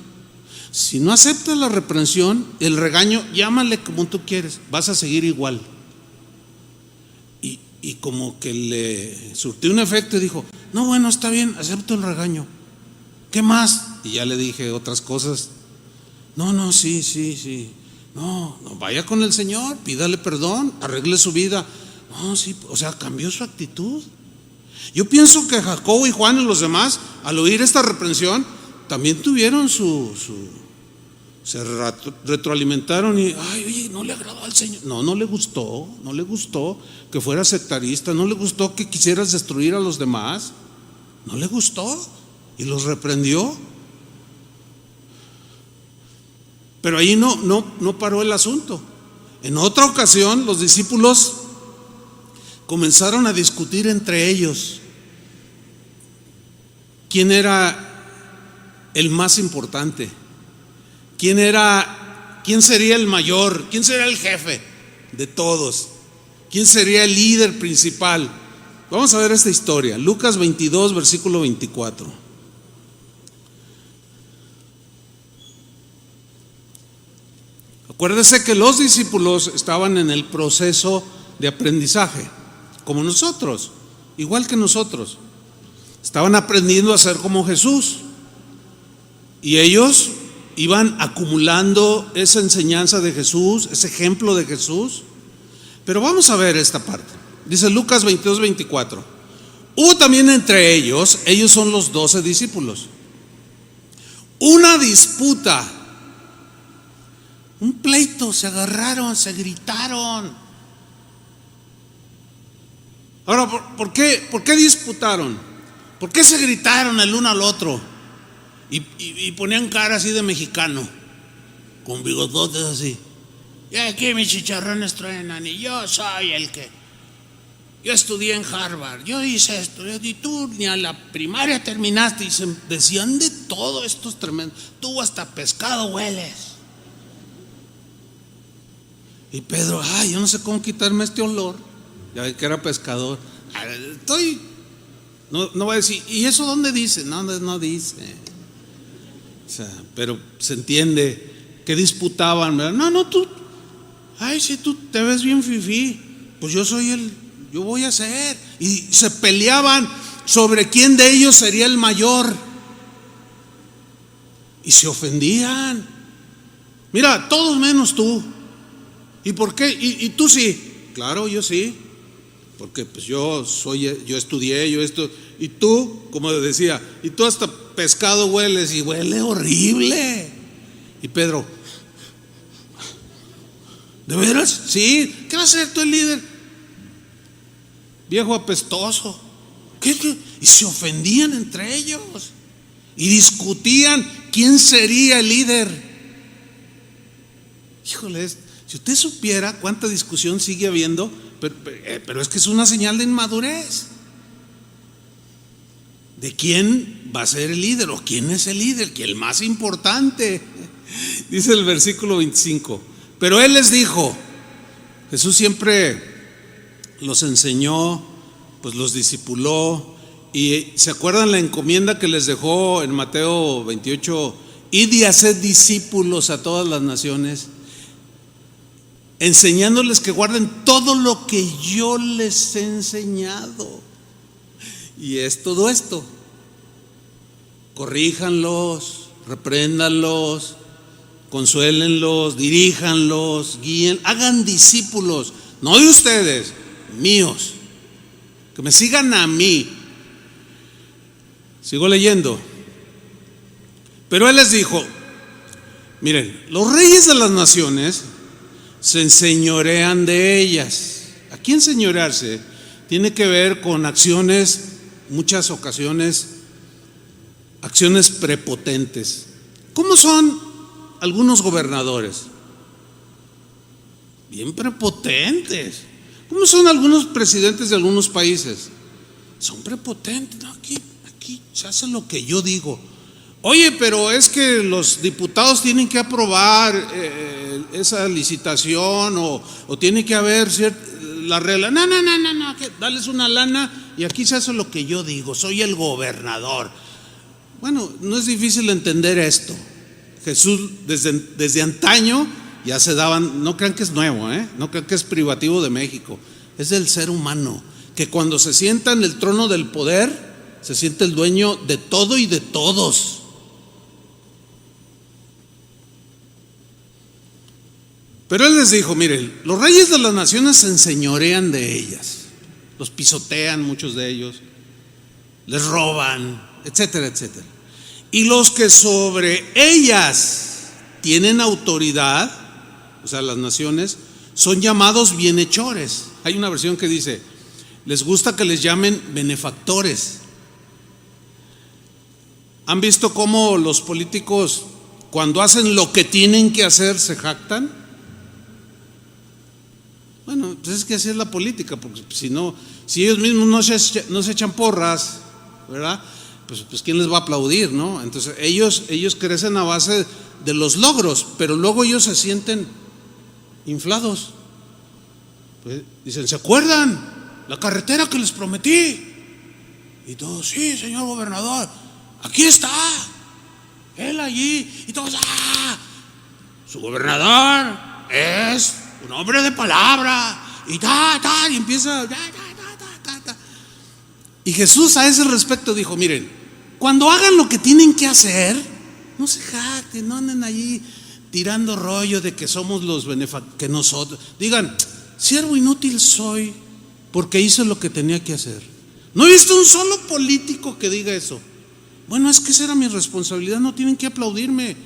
Si no aceptas la reprensión, el regaño, llámale como tú quieres, vas a seguir igual. Y como que le surtió un efecto y dijo, no, bueno, está bien, acepto el regaño. ¿Qué más? Y ya le dije otras cosas. No, sí. No, vaya con el Señor, pídale perdón, arregle su vida. No, sí, o sea, cambió su actitud. Yo pienso que Jacobo y Juan y los demás, al oír esta reprensión, también tuvieron se retroalimentaron y, ay, oye, no le agradó al Señor. No le gustó que fueras sectarista, no le gustó que quisieras destruir a los demás, no le gustó y los reprendió. Pero ahí no paró el asunto. En otra ocasión, los discípulos comenzaron a discutir entre ellos quién era el más importante, quién sería el mayor, quién sería el jefe de todos, quién sería el líder principal. Vamos a ver esta historia, Lucas 22, versículo 24. Acuérdese que los discípulos estaban en el proceso de aprendizaje, como nosotros, igual que nosotros. Estaban aprendiendo a ser como Jesús. Y ellos iban acumulando esa enseñanza de Jesús, ese ejemplo de Jesús. Pero vamos a ver esta parte. Dice Lucas 22, 24. Hubo también entre ellos son los 12 discípulos, una disputa. Un pleito, se agarraron, se gritaron. Ahora, ¿por qué disputaron? ¿Por qué se gritaron el uno al otro? Y ponían cara así de mexicano, con bigototes así. Y aquí mis chicharrones truenan, y yo soy el que. Yo estudié en Harvard, yo hice esto, y tú ni a la primaria terminaste. Y se decían de todo estos tremendos. Tú hasta pescado hueles. Y Pedro, yo no sé cómo quitarme este olor. Ya ve que era pescador. No voy a decir, ¿y eso dónde dice? No dice. O sea, pero se entiende que disputaban, ¿verdad? No, tú, si tú te ves bien fifí, pues yo voy a ser. Y se peleaban sobre quién de ellos sería el mayor. Y se ofendían. Mira, todos menos tú. ¿Y por qué? ¿Y tú sí? Claro, yo sí, porque pues yo estudié, yo esto. Y tú, como decía, y tú hasta pescado hueles, y huele horrible. Y Pedro, ¿de veras? Sí. ¿Qué va a ser tú el líder? Viejo apestoso. ¿Qué? Y se ofendían entre ellos y discutían quién sería el líder. Híjole, si usted supiera cuánta discusión sigue habiendo, pero es que es una señal de inmadurez. ¿De quién va a ser el líder o quién es el líder? Que el más importante. Dice el versículo 25. Pero él les dijo, Jesús siempre los enseñó, pues los discipuló. Y ¿se acuerdan la encomienda que les dejó en Mateo 28? Id y haced discípulos a todas las naciones, enseñándoles que guarden todo lo que yo les he enseñado. Y es todo esto: corríjanlos, repréndanlos, consuélenlos, diríjanlos, guíen, hagan discípulos, no de ustedes, míos, que me sigan a mí. Sigo leyendo. Pero él les dijo: miren, los reyes de las naciones se enseñorean de ellas. Aquí enseñorearse tiene que ver con acciones, muchas ocasiones, acciones prepotentes. ¿Cómo son algunos gobernadores? Bien prepotentes. ¿Cómo son algunos presidentes de algunos países? Son prepotentes. No, aquí se hace lo que yo digo. Oye, pero es que los diputados tienen que aprobar esa licitación o tiene que haber la regla. No, dales una lana y aquí se hace lo que yo digo. Soy el gobernador. Bueno, no es difícil entender esto. Jesús desde antaño ya se daban, no crean que es nuevo, no crean que es privativo de México, es del ser humano, que cuando se sienta en el trono del poder, se siente el dueño de todo y de todos. Pero Él les dijo: miren, los reyes de las naciones se enseñorean de ellas, los pisotean muchos de ellos, les roban, etcétera, etcétera. Y los que sobre ellas tienen autoridad, o sea, las naciones, son llamados bienhechores. Hay una versión que dice: les gusta que les llamen benefactores. ¿Han visto cómo los políticos, cuando hacen lo que tienen que hacer, se jactan? Bueno, pues es que así es la política, porque si ellos mismos no se echan porras, ¿verdad? Pues ¿quién les va a aplaudir, no? Entonces ellos crecen a base de los logros, pero luego ellos se sienten inflados. Pues dicen: ¿se acuerdan la carretera que les prometí? Y todos: sí, señor gobernador, aquí está, él allí. Y todos: su gobernador es un hombre de palabra. Y y empieza. Y Jesús a ese respecto dijo: miren, cuando hagan lo que tienen que hacer, no se jacten, no anden allí tirando rollo de que somos los benefactores, que nosotros. Digan: siervo inútil soy, porque hice lo que tenía que hacer. No he visto un solo político que diga eso. Bueno, es que esa era mi responsabilidad, no tienen que aplaudirme.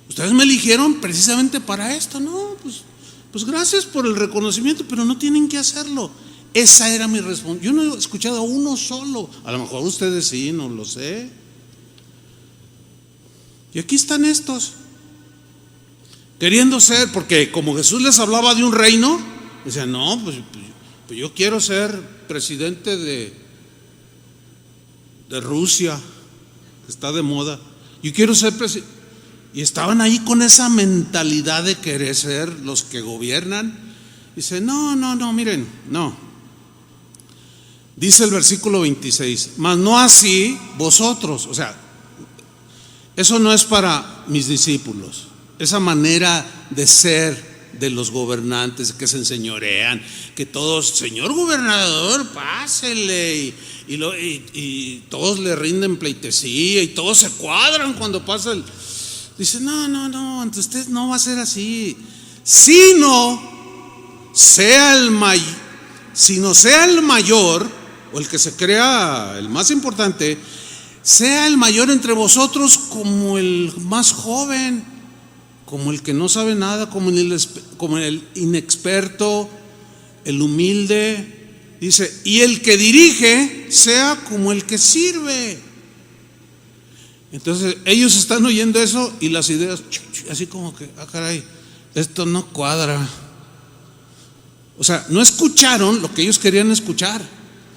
Ustedes me eligieron precisamente para esto. No, pues gracias por el reconocimiento, pero no tienen que hacerlo. Esa era mi responsabilidad. Yo no he escuchado a uno solo. A lo mejor ustedes sí, no lo sé. Y aquí están estos, queriendo ser, porque como Jesús les hablaba de un reino, decían: no, pues yo quiero ser presidente de Rusia, que está de moda. Yo quiero ser presidente. Y estaban ahí con esa mentalidad de querer ser los que gobiernan. Dice: no, miren, no. Dice el versículo 26: mas no así vosotros. O sea, eso no es para mis discípulos. Esa manera de ser de los gobernantes que se enseñorean, que todos: señor gobernador, pásele, y todos le rinden pleitesía y todos se cuadran cuando pasa el. Dice: no, entonces usted no va a ser así, sino sea el mayor, o el que se crea el más importante, sea el mayor entre vosotros como el más joven, como el que no sabe nada, como el inexperto, el humilde. Dice: y el que dirige sea como el que sirve. Entonces ellos están oyendo eso y las ideas así como que: caray, esto no cuadra. O sea, no escucharon lo que ellos querían escuchar.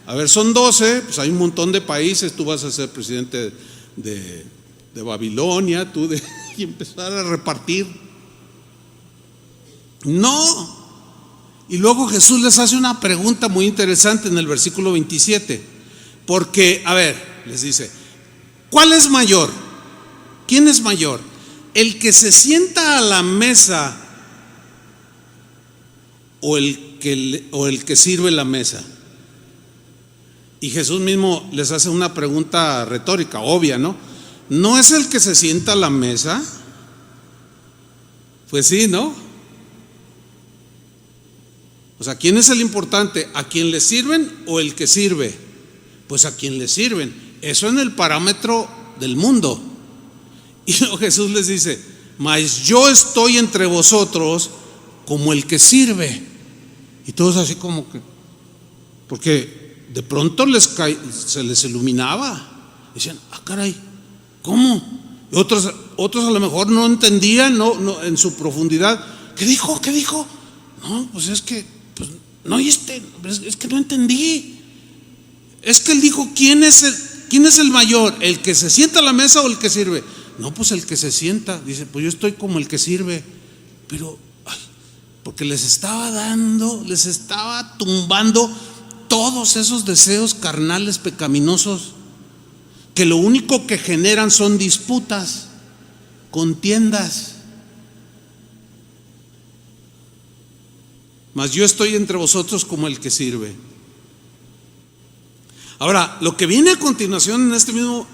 A ver, son 12, pues hay un montón de países. Tú vas a ser presidente de Babilonia, y empezar a repartir. No. Y luego Jesús les hace una pregunta muy interesante en el versículo 27. Porque, a ver, les dice: ¿cuál es mayor? ¿Quién es mayor? ¿El que se sienta a la mesa o el que sirve la mesa? Y Jesús mismo les hace una pregunta retórica, obvia, ¿no? ¿No es el que se sienta a la mesa? Pues sí, ¿no? O sea, ¿quién es el importante? ¿A quién le sirven o el que sirve? Pues a quien le sirven. Eso en el parámetro del mundo. Y luego Jesús les dice: mas yo estoy entre vosotros como el que sirve. Y todos así como que, porque de pronto se les iluminaba. Decían: caray, ¿cómo? Y otros a lo mejor no entendían, no en su profundidad. ¿Qué dijo? No, pues es que no, es que no entendí. Es que él dijo: ¿quién es el mayor? ¿El que se sienta a la mesa o el que sirve? No, pues el que se sienta. Dice: pues yo estoy como el que sirve. Pero porque les estaba tumbando todos esos deseos carnales pecaminosos, que lo único que generan son disputas. contiendas. Mas yo estoy entre vosotros como el que sirve. Ahora, lo que viene a continuación en este mismo,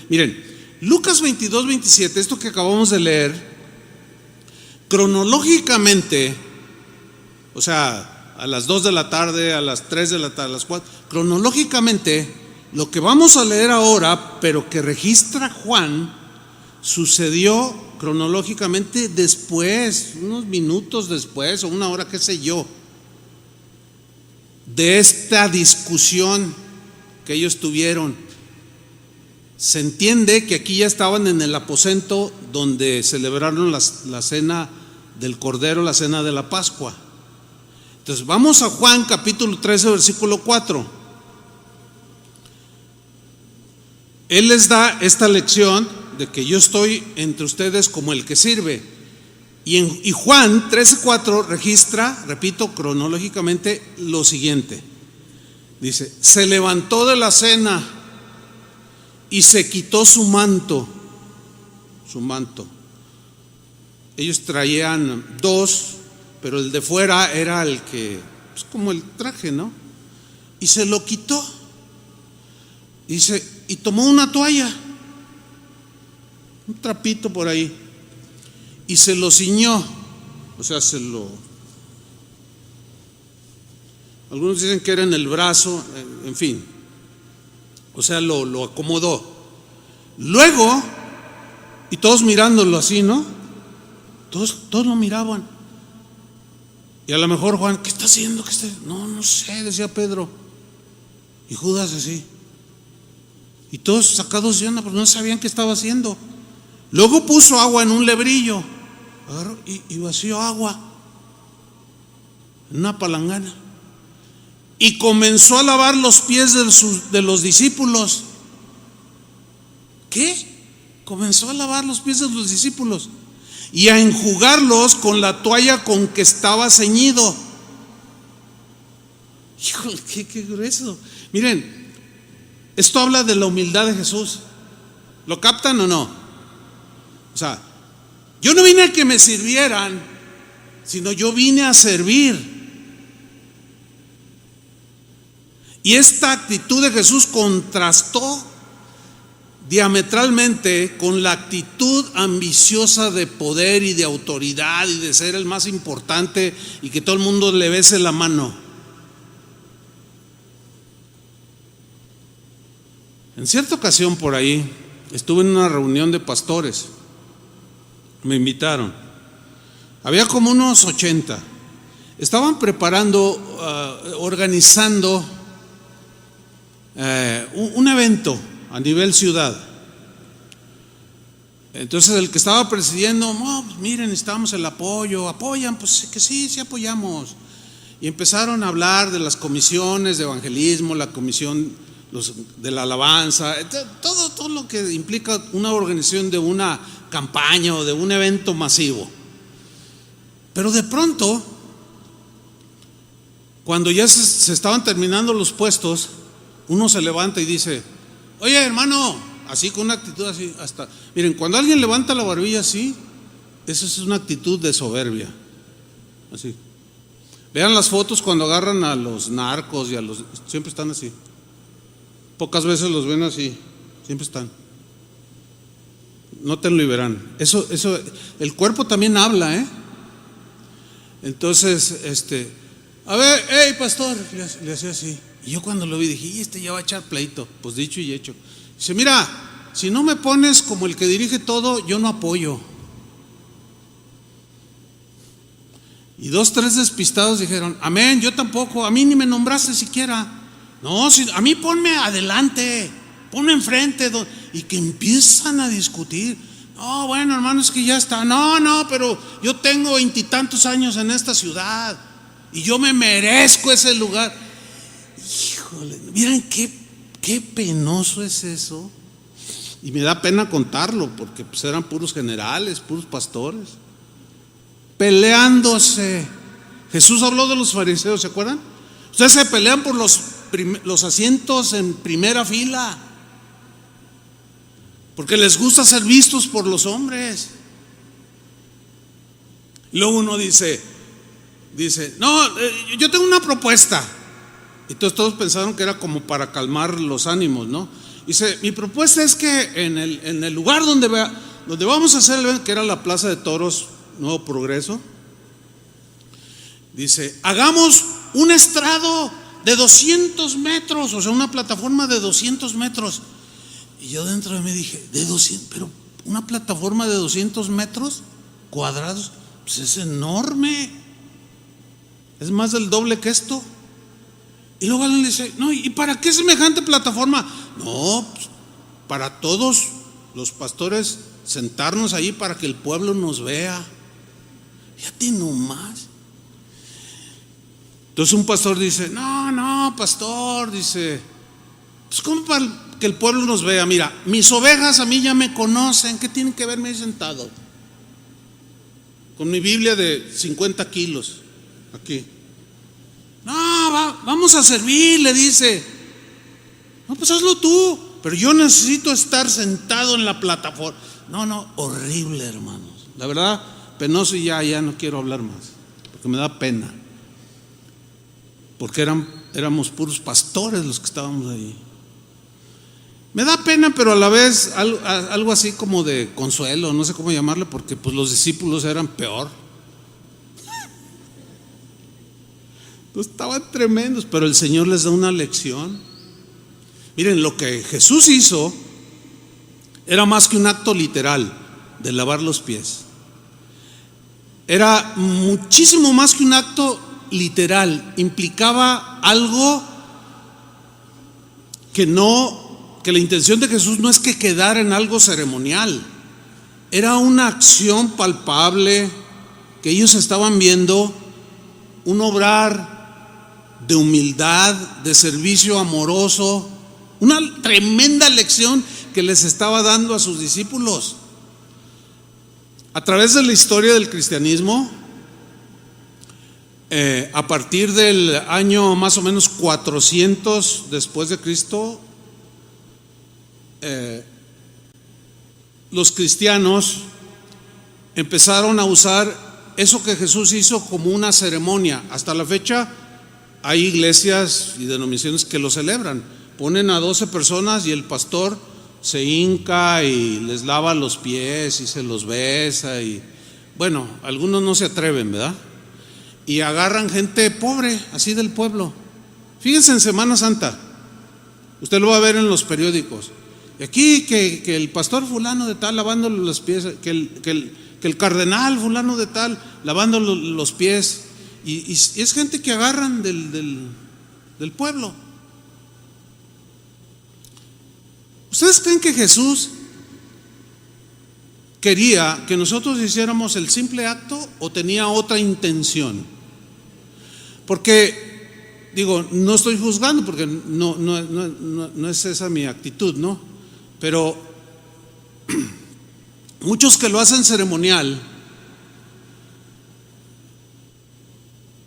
miren, Lucas 22, 27, esto que acabamos de leer, cronológicamente, o sea, a las 2 de la tarde, a las 3 de la tarde, a las 4, cronológicamente, lo que vamos a leer ahora, pero que registra Juan, sucedió cronológicamente después, unos minutos después, o una hora, qué sé yo, de esta discusión que ellos tuvieron. Se entiende que aquí ya estaban en el aposento donde celebraron la cena del Cordero, la cena de la Pascua. Entonces vamos a Juan capítulo 13, versículo 4. Él les da esta lección de que yo estoy entre ustedes como el que sirve. Y Juan 13:4 registra, repito, cronológicamente lo siguiente. Dice: se levantó de la cena y se quitó su manto. Ellos traían dos, pero el de fuera era el que, pues como el traje, ¿no? Y se lo quitó. Dice, y tomó una toalla, un trapito por ahí, y se lo ciñó, o sea, algunos dicen que era en el brazo, en fin, o sea, lo acomodó. Luego, y todos mirándolo así, ¿no? Todos lo miraban. Y a lo mejor Juan, ¿qué está haciendo? No sé, decía Pedro. Y Judas así. Y todos sacados de onda, porque no sabían qué estaba haciendo. Luego puso agua en un lebrillo, agarró y vació agua en una palangana. Y comenzó a lavar los pies de los discípulos. ¿Qué? Comenzó a lavar los pies de los discípulos y a enjugarlos con la toalla con que estaba ceñido. Híjole, qué grueso. Miren, esto habla de la humildad de Jesús. ¿Lo captan o no? O sea, yo no vine a que me sirvieran, sino yo vine a servir. Y esta actitud de Jesús contrastó diametralmente con la actitud ambiciosa de poder y de autoridad y de ser el más importante y que todo el mundo le bese la mano. En cierta ocasión por ahí estuve en una reunión de pastores, me invitaron, había como unos 80, estaban preparando, organizando un evento a nivel ciudad. Entonces el que estaba presidiendo, no, pues miren, necesitamos el apoyo, apoyan, pues que sí apoyamos. Y empezaron a hablar de las comisiones de evangelismo, la comisión de la alabanza, todo lo que implica una organización de una campaña o de un evento masivo. Pero de pronto, cuando ya se estaban terminando los puestos, uno se levanta y dice: oye, hermano, así con una actitud así, hasta, miren, cuando alguien levanta la barbilla así, eso es una actitud de soberbia. Así. Vean las fotos cuando agarran a los narcos y siempre están así. Pocas veces los ven así, siempre están. Nótenlo y verán. Eso, el cuerpo también habla, Entonces, a ver, hey pastor, le hacía así. Y yo cuando lo vi dije, y ya va a echar pleito. Pues dicho y hecho. Dice, mira, si no me pones como el que dirige todo, yo no apoyo. Y 2, 3 despistados dijeron, amén, yo tampoco, a mí ni me nombraste siquiera. No, a mí ponme adelante, ponme enfrente. Y que empiezan a discutir. No, bueno, hermano, es que ya está. No, pero yo tengo 20 y tantos años en esta ciudad y yo me merezco ese lugar. Híjole, miren qué penoso es eso. Y me da pena contarlo porque pues eran puros generales, puros pastores peleándose. Jesús habló de los fariseos, ¿se acuerdan? Ustedes se pelean por los asientos en primera fila. porque les gusta ser vistos por los hombres. Y luego uno dice, no, yo tengo una propuesta. Y todos pensaron que era como para calmar los ánimos, ¿no? Dice, mi propuesta es que en el lugar donde vamos a hacer el evento, que era la Plaza de Toros Nuevo Progreso, dice, hagamos un estrado de 200 metros, o sea, una plataforma de 200 metros. Y yo dentro de mí dije, ¿de 200? Pero una plataforma de 200 metros cuadrados, pues es enorme, es más del doble que esto. Y luego alguien le dice, no, ¿y para qué semejante plataforma? No, pues, para todos los pastores sentarnos ahí para que el pueblo nos vea. Fíjate nomás. Entonces un pastor dice, no, pastor, dice, pues ¿cómo para que el pueblo nos vea? Mira, mis ovejas a mí ya me conocen, ¿qué tienen que verme ahí sentado? Con mi Biblia de 50 kilos, aquí. No, vamos a servir, le dice. No, pues hazlo tú, pero yo necesito estar sentado en la plataforma. No, horrible, hermanos. La verdad, penoso, y ya no quiero hablar más, porque me da pena. Porque éramos puros pastores los que estábamos ahí. Me da pena, pero a la vez algo así como de consuelo, no sé cómo llamarle, porque pues los discípulos eran peor. Estaban tremendos, pero el Señor les da una lección. Miren, lo que Jesús hizo era más que un acto literal de lavar los pies. Era muchísimo más que un acto literal. Implicaba algo que la intención de Jesús no es que quedara en algo ceremonial. Era una acción palpable que ellos estaban viendo, un obrar de humildad, de servicio amoroso, una tremenda lección que les estaba dando a sus discípulos. A través de la historia del cristianismo, a partir del año más o menos 400 después de Cristo, los cristianos empezaron a usar eso que Jesús hizo como una ceremonia. Hasta la fecha hay iglesias y denominaciones que lo celebran. Ponen a 12 personas y el pastor se hinca y les lava los pies y se los besa, y bueno, algunos no se atreven, ¿verdad? Y agarran gente pobre, así del pueblo. Fíjense en Semana Santa, usted lo va a ver en los periódicos. Y aquí que el pastor fulano de tal lavándole los pies, que el cardenal fulano de tal lavando los pies. Y es gente que agarran del pueblo. ¿Ustedes creen que Jesús quería que nosotros hiciéramos el simple acto o tenía otra intención? Porque, digo, no estoy juzgando porque no es esa mi actitud, ¿no? Pero muchos que lo hacen ceremonial,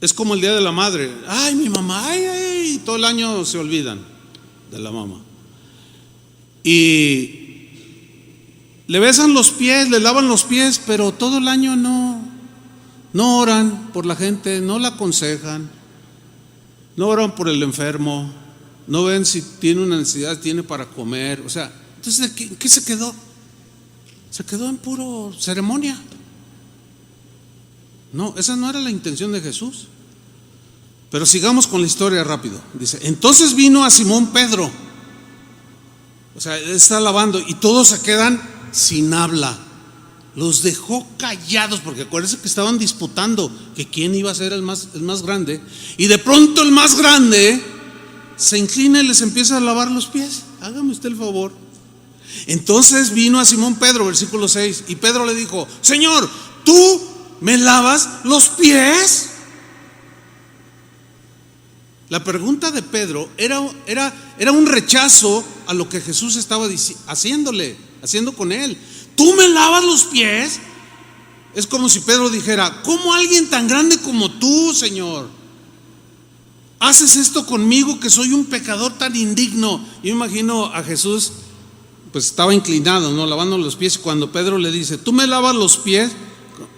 es como el Día de la Madre. Ay, mi mamá, ay, todo el año se olvidan de la mamá. Y le besan los pies, le lavan los pies, pero todo el año no oran por la gente, no la aconsejan, no oran por el enfermo, no ven si tiene una necesidad, tiene para comer. O sea, entonces, ¿qué se quedó? Se quedó en puro ceremonia. No, esa no era la intención de Jesús. Pero sigamos con la historia rápido. Dice, entonces vino a Simón Pedro. O sea, él está lavando y todos se quedan sin habla. Los dejó callados porque acuérdense que estaban disputando que quién iba a ser el más grande. Y de pronto el más grande se inclina y les empieza a lavar los pies. Hágame usted el favor. Entonces vino a Simón Pedro, versículo 6, y Pedro le dijo, Señor, ¿tú me lavas los pies? La pregunta de Pedro era un rechazo a lo que Jesús estaba haciendo con él. ¿Tú me lavas los pies? Es como si Pedro dijera, ¿cómo alguien tan grande como tú, Señor, haces esto conmigo que soy un pecador tan indigno? Yo imagino a Jesús pues estaba inclinado, ¿no? Lavando los pies. Cuando Pedro le dice, ¿tú me lavas los pies?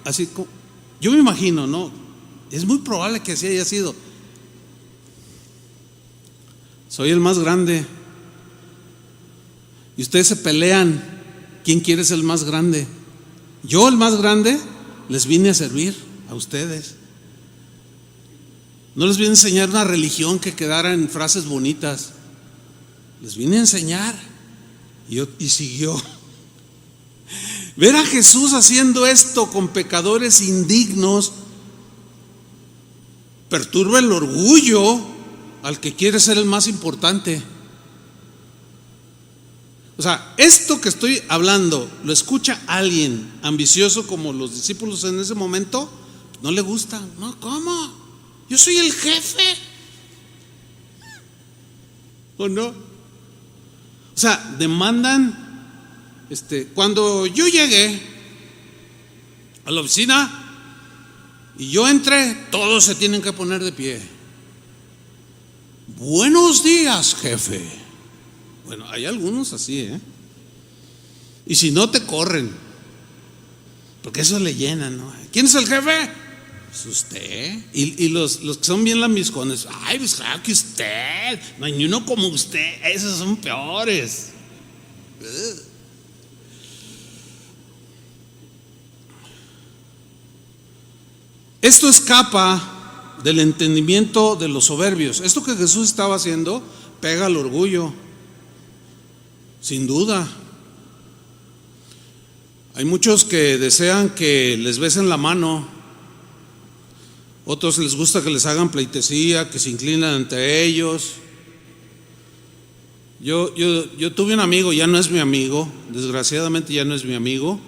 Así, yo me imagino, ¿no? Es muy probable que así haya sido. Soy el más grande. Y ustedes se pelean. ¿Quién quiere ser el más grande? Yo, el más grande, les vine a servir a ustedes. No les vine a enseñar una religión que quedara en frases bonitas. Les vine a enseñar. Y siguió. Ver a Jesús haciendo esto con pecadores indignos perturba el orgullo al que quiere ser el más importante. O sea, esto que estoy hablando lo escucha alguien ambicioso como los discípulos en ese momento, no le gusta. No, ¿cómo? Yo soy el jefe. ¿O no? O sea, demandan. Cuando yo llegué a la oficina y yo entré, todos se tienen que poner de pie. Buenos días, jefe. Bueno, hay algunos así, y si no, te corren, porque eso le llena, ¿no? ¿Quién es el jefe? Pues usted. Y los que son bien lambiscones, ay, pues claro que usted, no hay ni uno como usted, esos son peores. Esto escapa del entendimiento de los soberbios. Esto que Jesús estaba haciendo pega al orgullo, sin duda. Hay muchos que desean que les besen la mano, otros les gusta que les hagan pleitesía, que se inclinan ante ellos. Yo tuve un amigo, ya no es mi amigo, desgraciadamente ya no es mi amigo,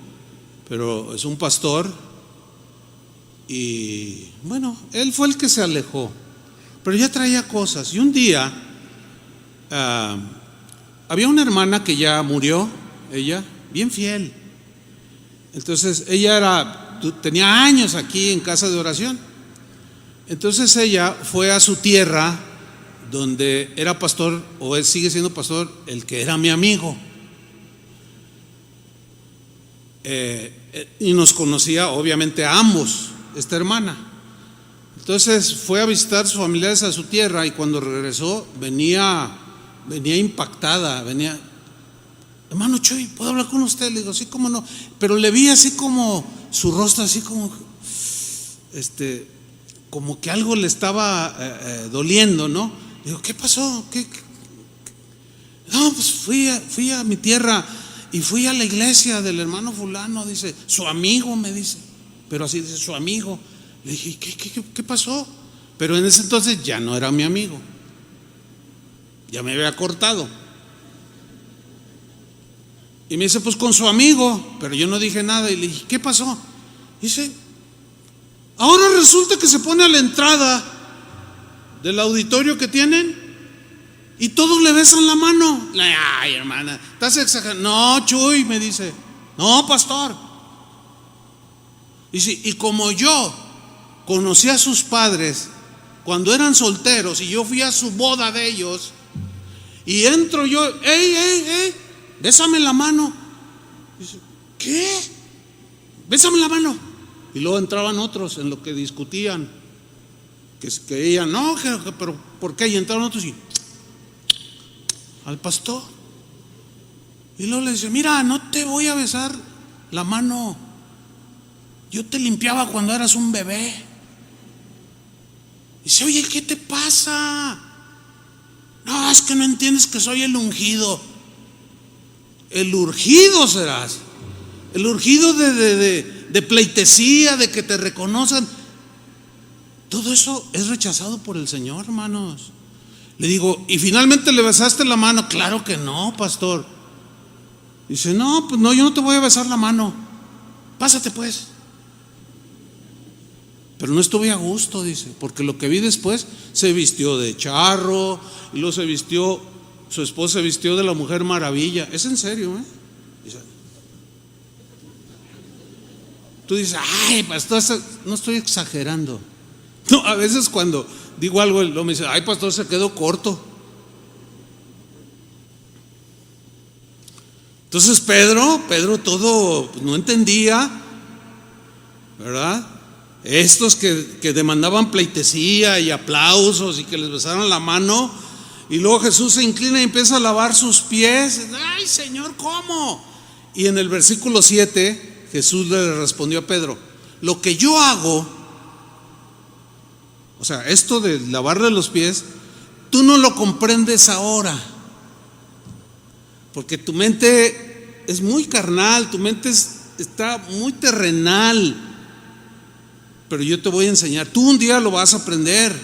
pero es un pastor. Y bueno, él fue el que se alejó, pero ya traía cosas. Y un día había una hermana que ya murió, ella, bien fiel. Entonces ella tenía años aquí en casa de oración. Entonces ella fue a su tierra, donde era pastor, o él sigue siendo pastor, el que era mi amigo. Y nos conocía obviamente a ambos, esta hermana. Entonces fue a visitar a sus familiares a su tierra, y cuando regresó venía impactada, hermano Chuy, ¿puedo hablar con usted? Le digo, sí, cómo no, pero le vi así como su rostro, así como como que algo le estaba doliendo, ¿no? Le digo, ¿qué pasó? ¿Qué? No, pues fui a mi tierra y fui a la iglesia del hermano fulano, dice, su amigo, me dice, pero así dice, su amigo. Le dije, ¿qué pasó? Pero en ese entonces ya no era mi amigo, ya me había cortado. Y me dice, pues con su amigo, pero yo no dije nada. Y le dije, ¿qué pasó? Dice, ahora resulta que se pone a la entrada del auditorio que tienen y todos le besan la mano. Ay, hermana, estás exagerando. No, Chuy, me dice, no, pastor. Dice, y como yo conocí a sus padres cuando eran solteros y yo fui a su boda de ellos, y entro yo, ey, bésame la mano. Dice, ¿qué? Bésame la mano. Y luego entraban otros en lo que discutían, que ella, no, pero ¿por qué? Y entraron otros y al pastor. Y luego le dice, mira, no te voy a besar la mano, yo te limpiaba cuando eras un bebé. Y dice, oye, ¿qué te pasa? No, es que no entiendes que soy el ungido. El urgido serás, el urgido de pleitesía, de que te reconozcan. Todo eso es rechazado por el Señor, hermanos. Le digo, ¿y finalmente le besaste la mano? Claro que no, pastor. Dice, no, pues no, yo no te voy a besar la mano, pásate pues. Pero no estuve a gusto, dice, porque lo que vi después, se vistió de charro, y luego su esposa se vistió de la Mujer Maravilla. Es en serio, Dice, tú dices, ay, pastor, no estoy exagerando. No, a veces cuando digo algo, él me dice, ay, pastor, se quedó corto. Entonces Pedro todo pues, no entendía, ¿verdad? Estos que demandaban pleitesía y aplausos y que les besaran la mano, y luego Jesús se inclina y empieza a lavar sus pies. Ay, Señor, ¿cómo? Y en el versículo 7 Jesús le respondió a Pedro: lo que yo hago, o sea, esto de lavarle los pies, tú no lo comprendes ahora, porque tu mente es muy carnal, tu mente está muy terrenal, pero yo te voy a enseñar. Tú un día lo vas a aprender,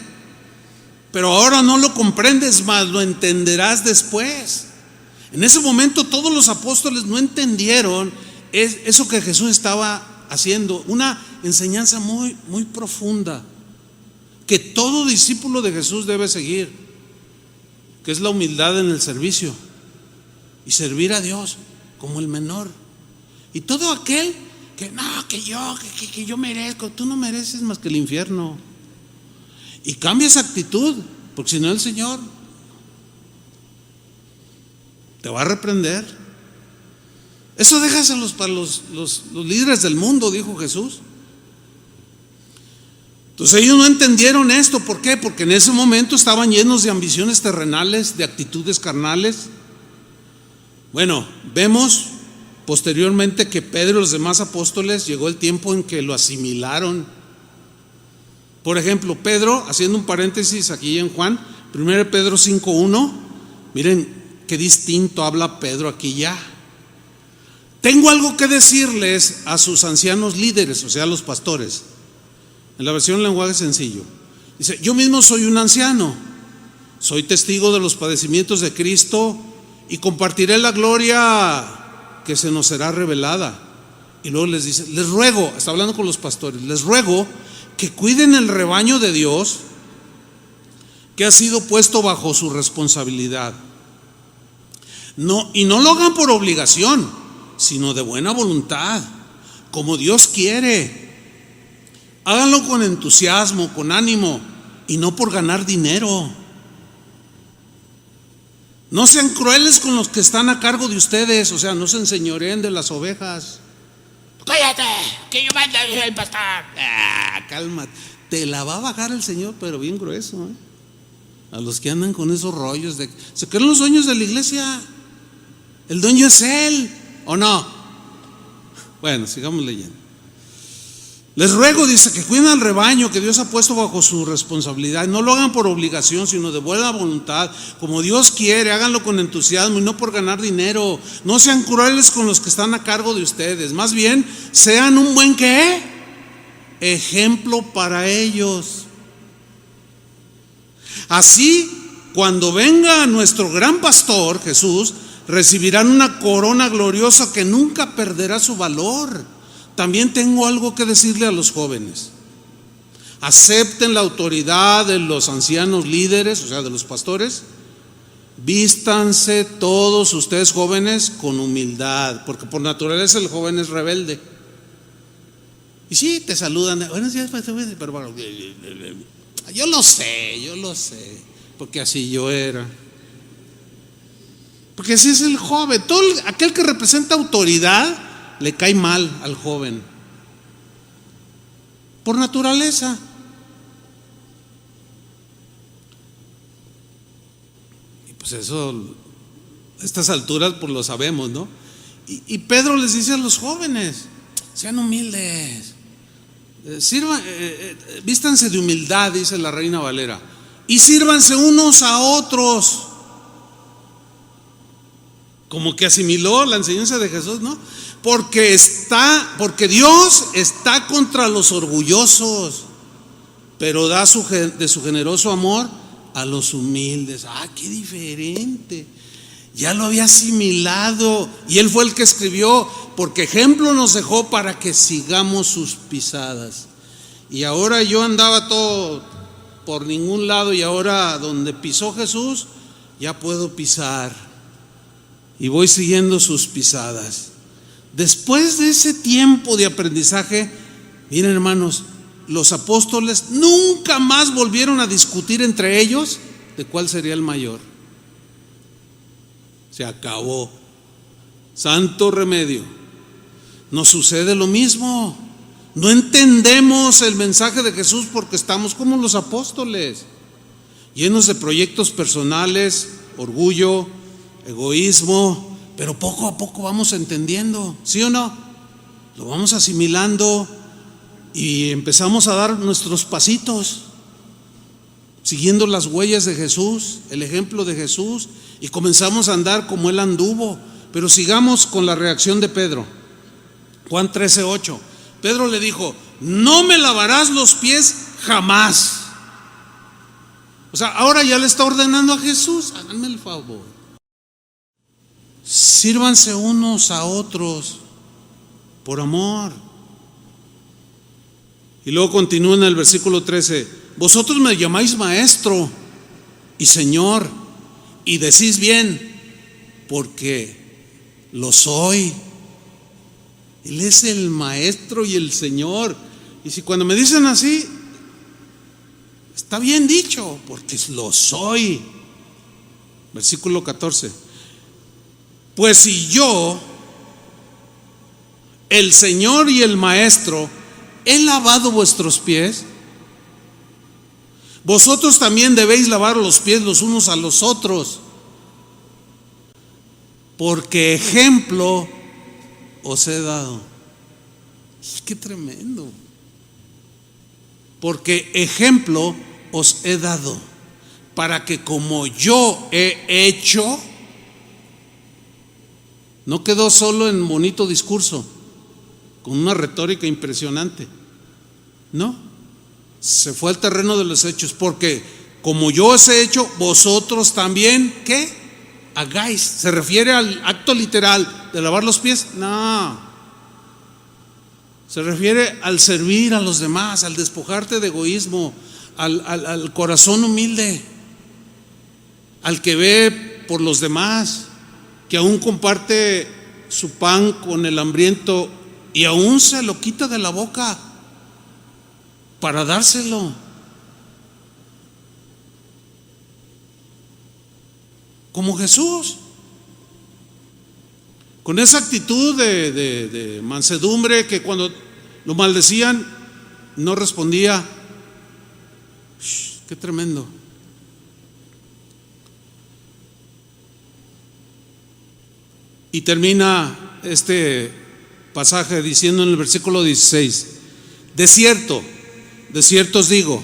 pero ahora no lo comprendes, más lo entenderás después. En ese momento todos los apóstoles no entendieron eso que Jesús estaba haciendo, una enseñanza muy, muy profunda que todo discípulo de Jesús debe seguir, que es la humildad en el servicio y servir a Dios como el menor. Y todo aquel que no, que yo merezco, tú no mereces más que el infierno. Y cambia esa actitud, porque si no el Señor te va a reprender. Eso déjaselos para los líderes del mundo, dijo Jesús. Entonces ellos no entendieron esto. ¿Por qué? Porque en ese momento estaban llenos de ambiciones terrenales, de actitudes carnales. Bueno, vemos posteriormente que Pedro y los demás apóstoles llegó el tiempo en que lo asimilaron. Por ejemplo, Pedro, haciendo un paréntesis aquí en Juan, 1 Pedro 5:1, miren qué distinto habla Pedro aquí ya. Tengo algo que decirles a sus ancianos líderes, o sea, a los pastores. En la versión lenguaje sencillo, dice: yo mismo soy un anciano, soy testigo de los padecimientos de Cristo y compartiré la gloria que se nos será revelada. Y luego les dice: les ruego, está hablando con los pastores, les ruego que cuiden el rebaño de Dios que ha sido puesto bajo su responsabilidad. Y no lo hagan por obligación, sino de buena voluntad, como Dios quiere. Háganlo con entusiasmo, con ánimo, y no por ganar dinero. No sean crueles con los que están a cargo de ustedes, o sea, no se enseñoreen de las ovejas. Cállate, que yo mando el pastor. Cálmate. Te la va a bajar el Señor, pero bien grueso, ¿eh? A los que andan con esos rollos de se creen los dueños de la iglesia. El dueño es Él, ¿o no? Bueno, sigamos leyendo. Les ruego, dice, que cuiden al rebaño que Dios ha puesto bajo su responsabilidad. No lo hagan por obligación, sino de buena voluntad, como Dios quiere. Háganlo con entusiasmo y no por ganar dinero. No sean crueles con los que están a cargo de ustedes. Más bien, sean un buen ¿qué? Ejemplo para ellos. Así, cuando venga nuestro gran pastor, Jesús, recibirán una corona gloriosa que nunca perderá su valor. También tengo algo que decirle a los jóvenes: acepten la autoridad de los ancianos líderes, o sea, de los pastores. Vístanse todos ustedes jóvenes con humildad, porque por naturaleza el joven es rebelde. Y sí, te saludan, buenos días, pero bueno, yo lo sé, porque así yo era. Porque así es el joven. Todo aquel que representa autoridad le cae mal al joven, por naturaleza. Y pues eso, a estas alturas pues lo sabemos, ¿no? Y Pedro les dice a los jóvenes: sean humildes, vístanse de humildad, dice la Reina Valera, y sírvanse unos a otros. Como que asimiló la enseñanza de Jesús, ¿no? Porque Dios está contra los orgullosos, pero da de su generoso amor a los humildes. Qué diferente. Ya lo había asimilado, y él fue el que escribió: porque ejemplo nos dejó para que sigamos sus pisadas. Y ahora yo andaba todo por ningún lado, y ahora donde pisó Jesús ya puedo pisar. Y voy siguiendo sus pisadas. Después de ese tiempo de aprendizaje, miren hermanos, los apóstoles nunca más volvieron a discutir entre ellos de cuál sería el mayor. Se acabó. santo remedio. Nos sucede lo mismo. No entendemos el mensaje de Jesús porque estamos como los apóstoles, llenos de proyectos personales, orgullo, egoísmo, pero poco a poco vamos entendiendo, ¿sí o no? Lo vamos asimilando y empezamos a dar nuestros pasitos, siguiendo las huellas de Jesús, el ejemplo de Jesús, y comenzamos a andar como Él anduvo. Pero sigamos con la reacción de Pedro. Juan 13:8. Pedro le dijo: no me lavarás los pies jamás. O sea, ahora ya le está ordenando a Jesús: háganme el favor, sírvanse unos a otros por amor. Y luego continúa en el versículo 13: vosotros me llamáis maestro y Señor, y decís bien, porque lo soy. Él es el maestro y el Señor. Y si cuando me dicen así, está bien dicho, porque lo soy. Versículo 14: pues si yo, el Señor y el Maestro, he lavado vuestros pies, vosotros también debéis lavar los pies los unos a los otros, porque ejemplo os he dado. ¡Qué tremendo! Porque ejemplo os he dado, para que como yo he hecho. No quedó solo en bonito discurso, con una retórica impresionante. No, se fue al terreno de los hechos. Porque como yo os he hecho, vosotros también, ¿qué? Hagáis. ¿Se refiere al acto literal de lavar los pies? No. Se refiere al servir a los demás, al despojarte de egoísmo, al corazón humilde, al que ve por los demás, que aún comparte su pan con el hambriento y aún se lo quita de la boca para dárselo. Como Jesús, con esa actitud de mansedumbre, que cuando lo maldecían no respondía. ¡Qué tremendo! Y termina este pasaje diciendo en el versículo 16: de cierto os digo,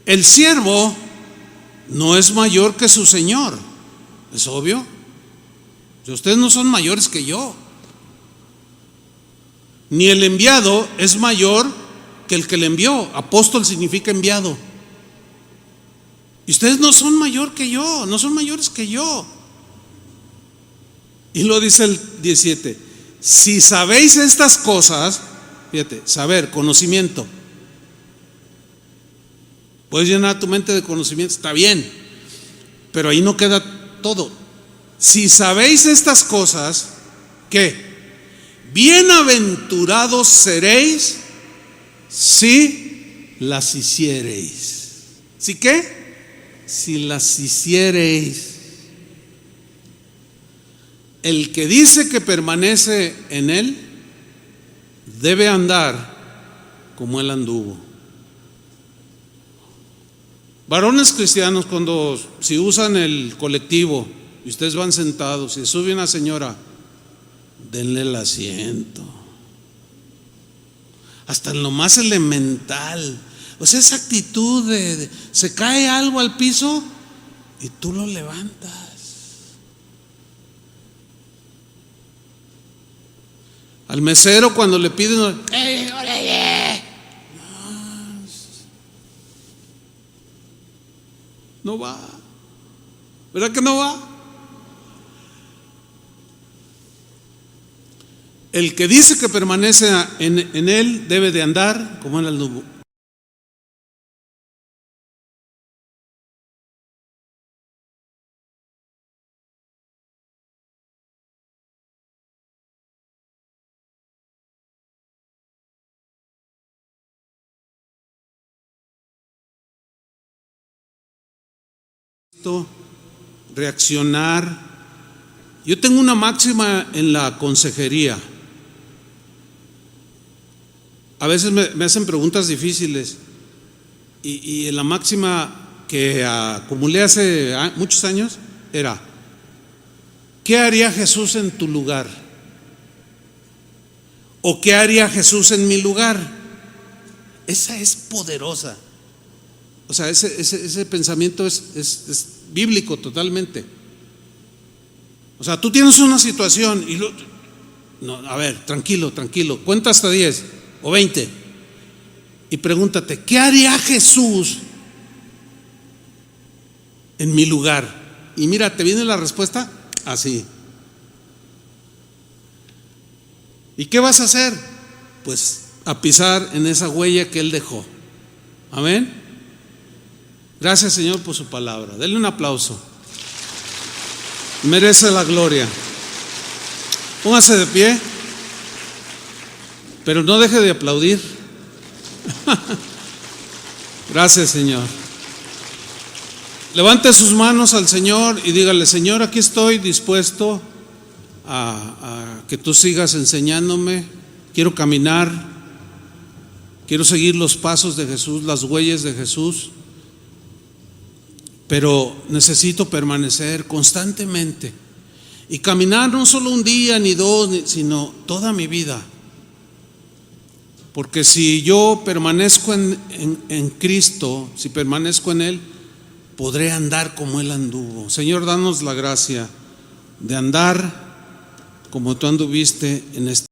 el siervo no es mayor que su señor. Es obvio. Ustedes no son mayores que yo. Ni el enviado es mayor que el que le envió. Apóstol significa enviado. Y ustedes no son mayor que yo, no son mayores que yo. Y lo dice el 17: si sabéis estas cosas, fíjate, saber, conocimiento. Puedes llenar tu mente de conocimiento, está bien, pero ahí no queda todo. Si sabéis estas cosas, ¿qué? Bienaventurados seréis si las hiciereis. ¿Sí qué? Si las hiciereis. El que dice que permanece en Él debe andar como Él anduvo. Varones cristianos, cuando si usan el colectivo y ustedes van sentados y sube una señora, denle el asiento. Hasta en lo más elemental. O sea, esa actitud de se cae algo al piso y tú lo levantas. Al mesero cuando le piden, no va. ¿Verdad que no va? El que dice que permanece en Él debe de andar como Él anduvo. Reaccionar Yo tengo una máxima en la consejería. A veces me hacen preguntas difíciles y la máxima que acumulé hace muchos años era: ¿qué haría Jesús en tu lugar? ¿O qué haría Jesús en mi lugar? Esa es poderosa. O sea, ese pensamiento es bíblico totalmente. O sea, tú tienes una situación y no, a ver, tranquilo, cuenta hasta 10 o 20 y pregúntate: ¿qué haría Jesús en mi lugar? Y mira, te viene la respuesta así. ¿Y qué vas a hacer? Pues a pisar en esa huella que Él dejó. Amén. Gracias, Señor, por su palabra. Denle un aplauso. Merece la gloria. Póngase de pie, pero no deje de aplaudir. Gracias, Señor. Levante sus manos al Señor y dígale: Señor, aquí estoy dispuesto a que tú sigas enseñándome. Quiero caminar, quiero seguir los pasos de Jesús, las huellas de Jesús, pero necesito permanecer constantemente y caminar no solo un día ni dos, sino toda mi vida. Porque si yo permanezco en Cristo, si permanezco en Él, podré andar como Él anduvo. Señor, danos la gracia de andar como tú anduviste en este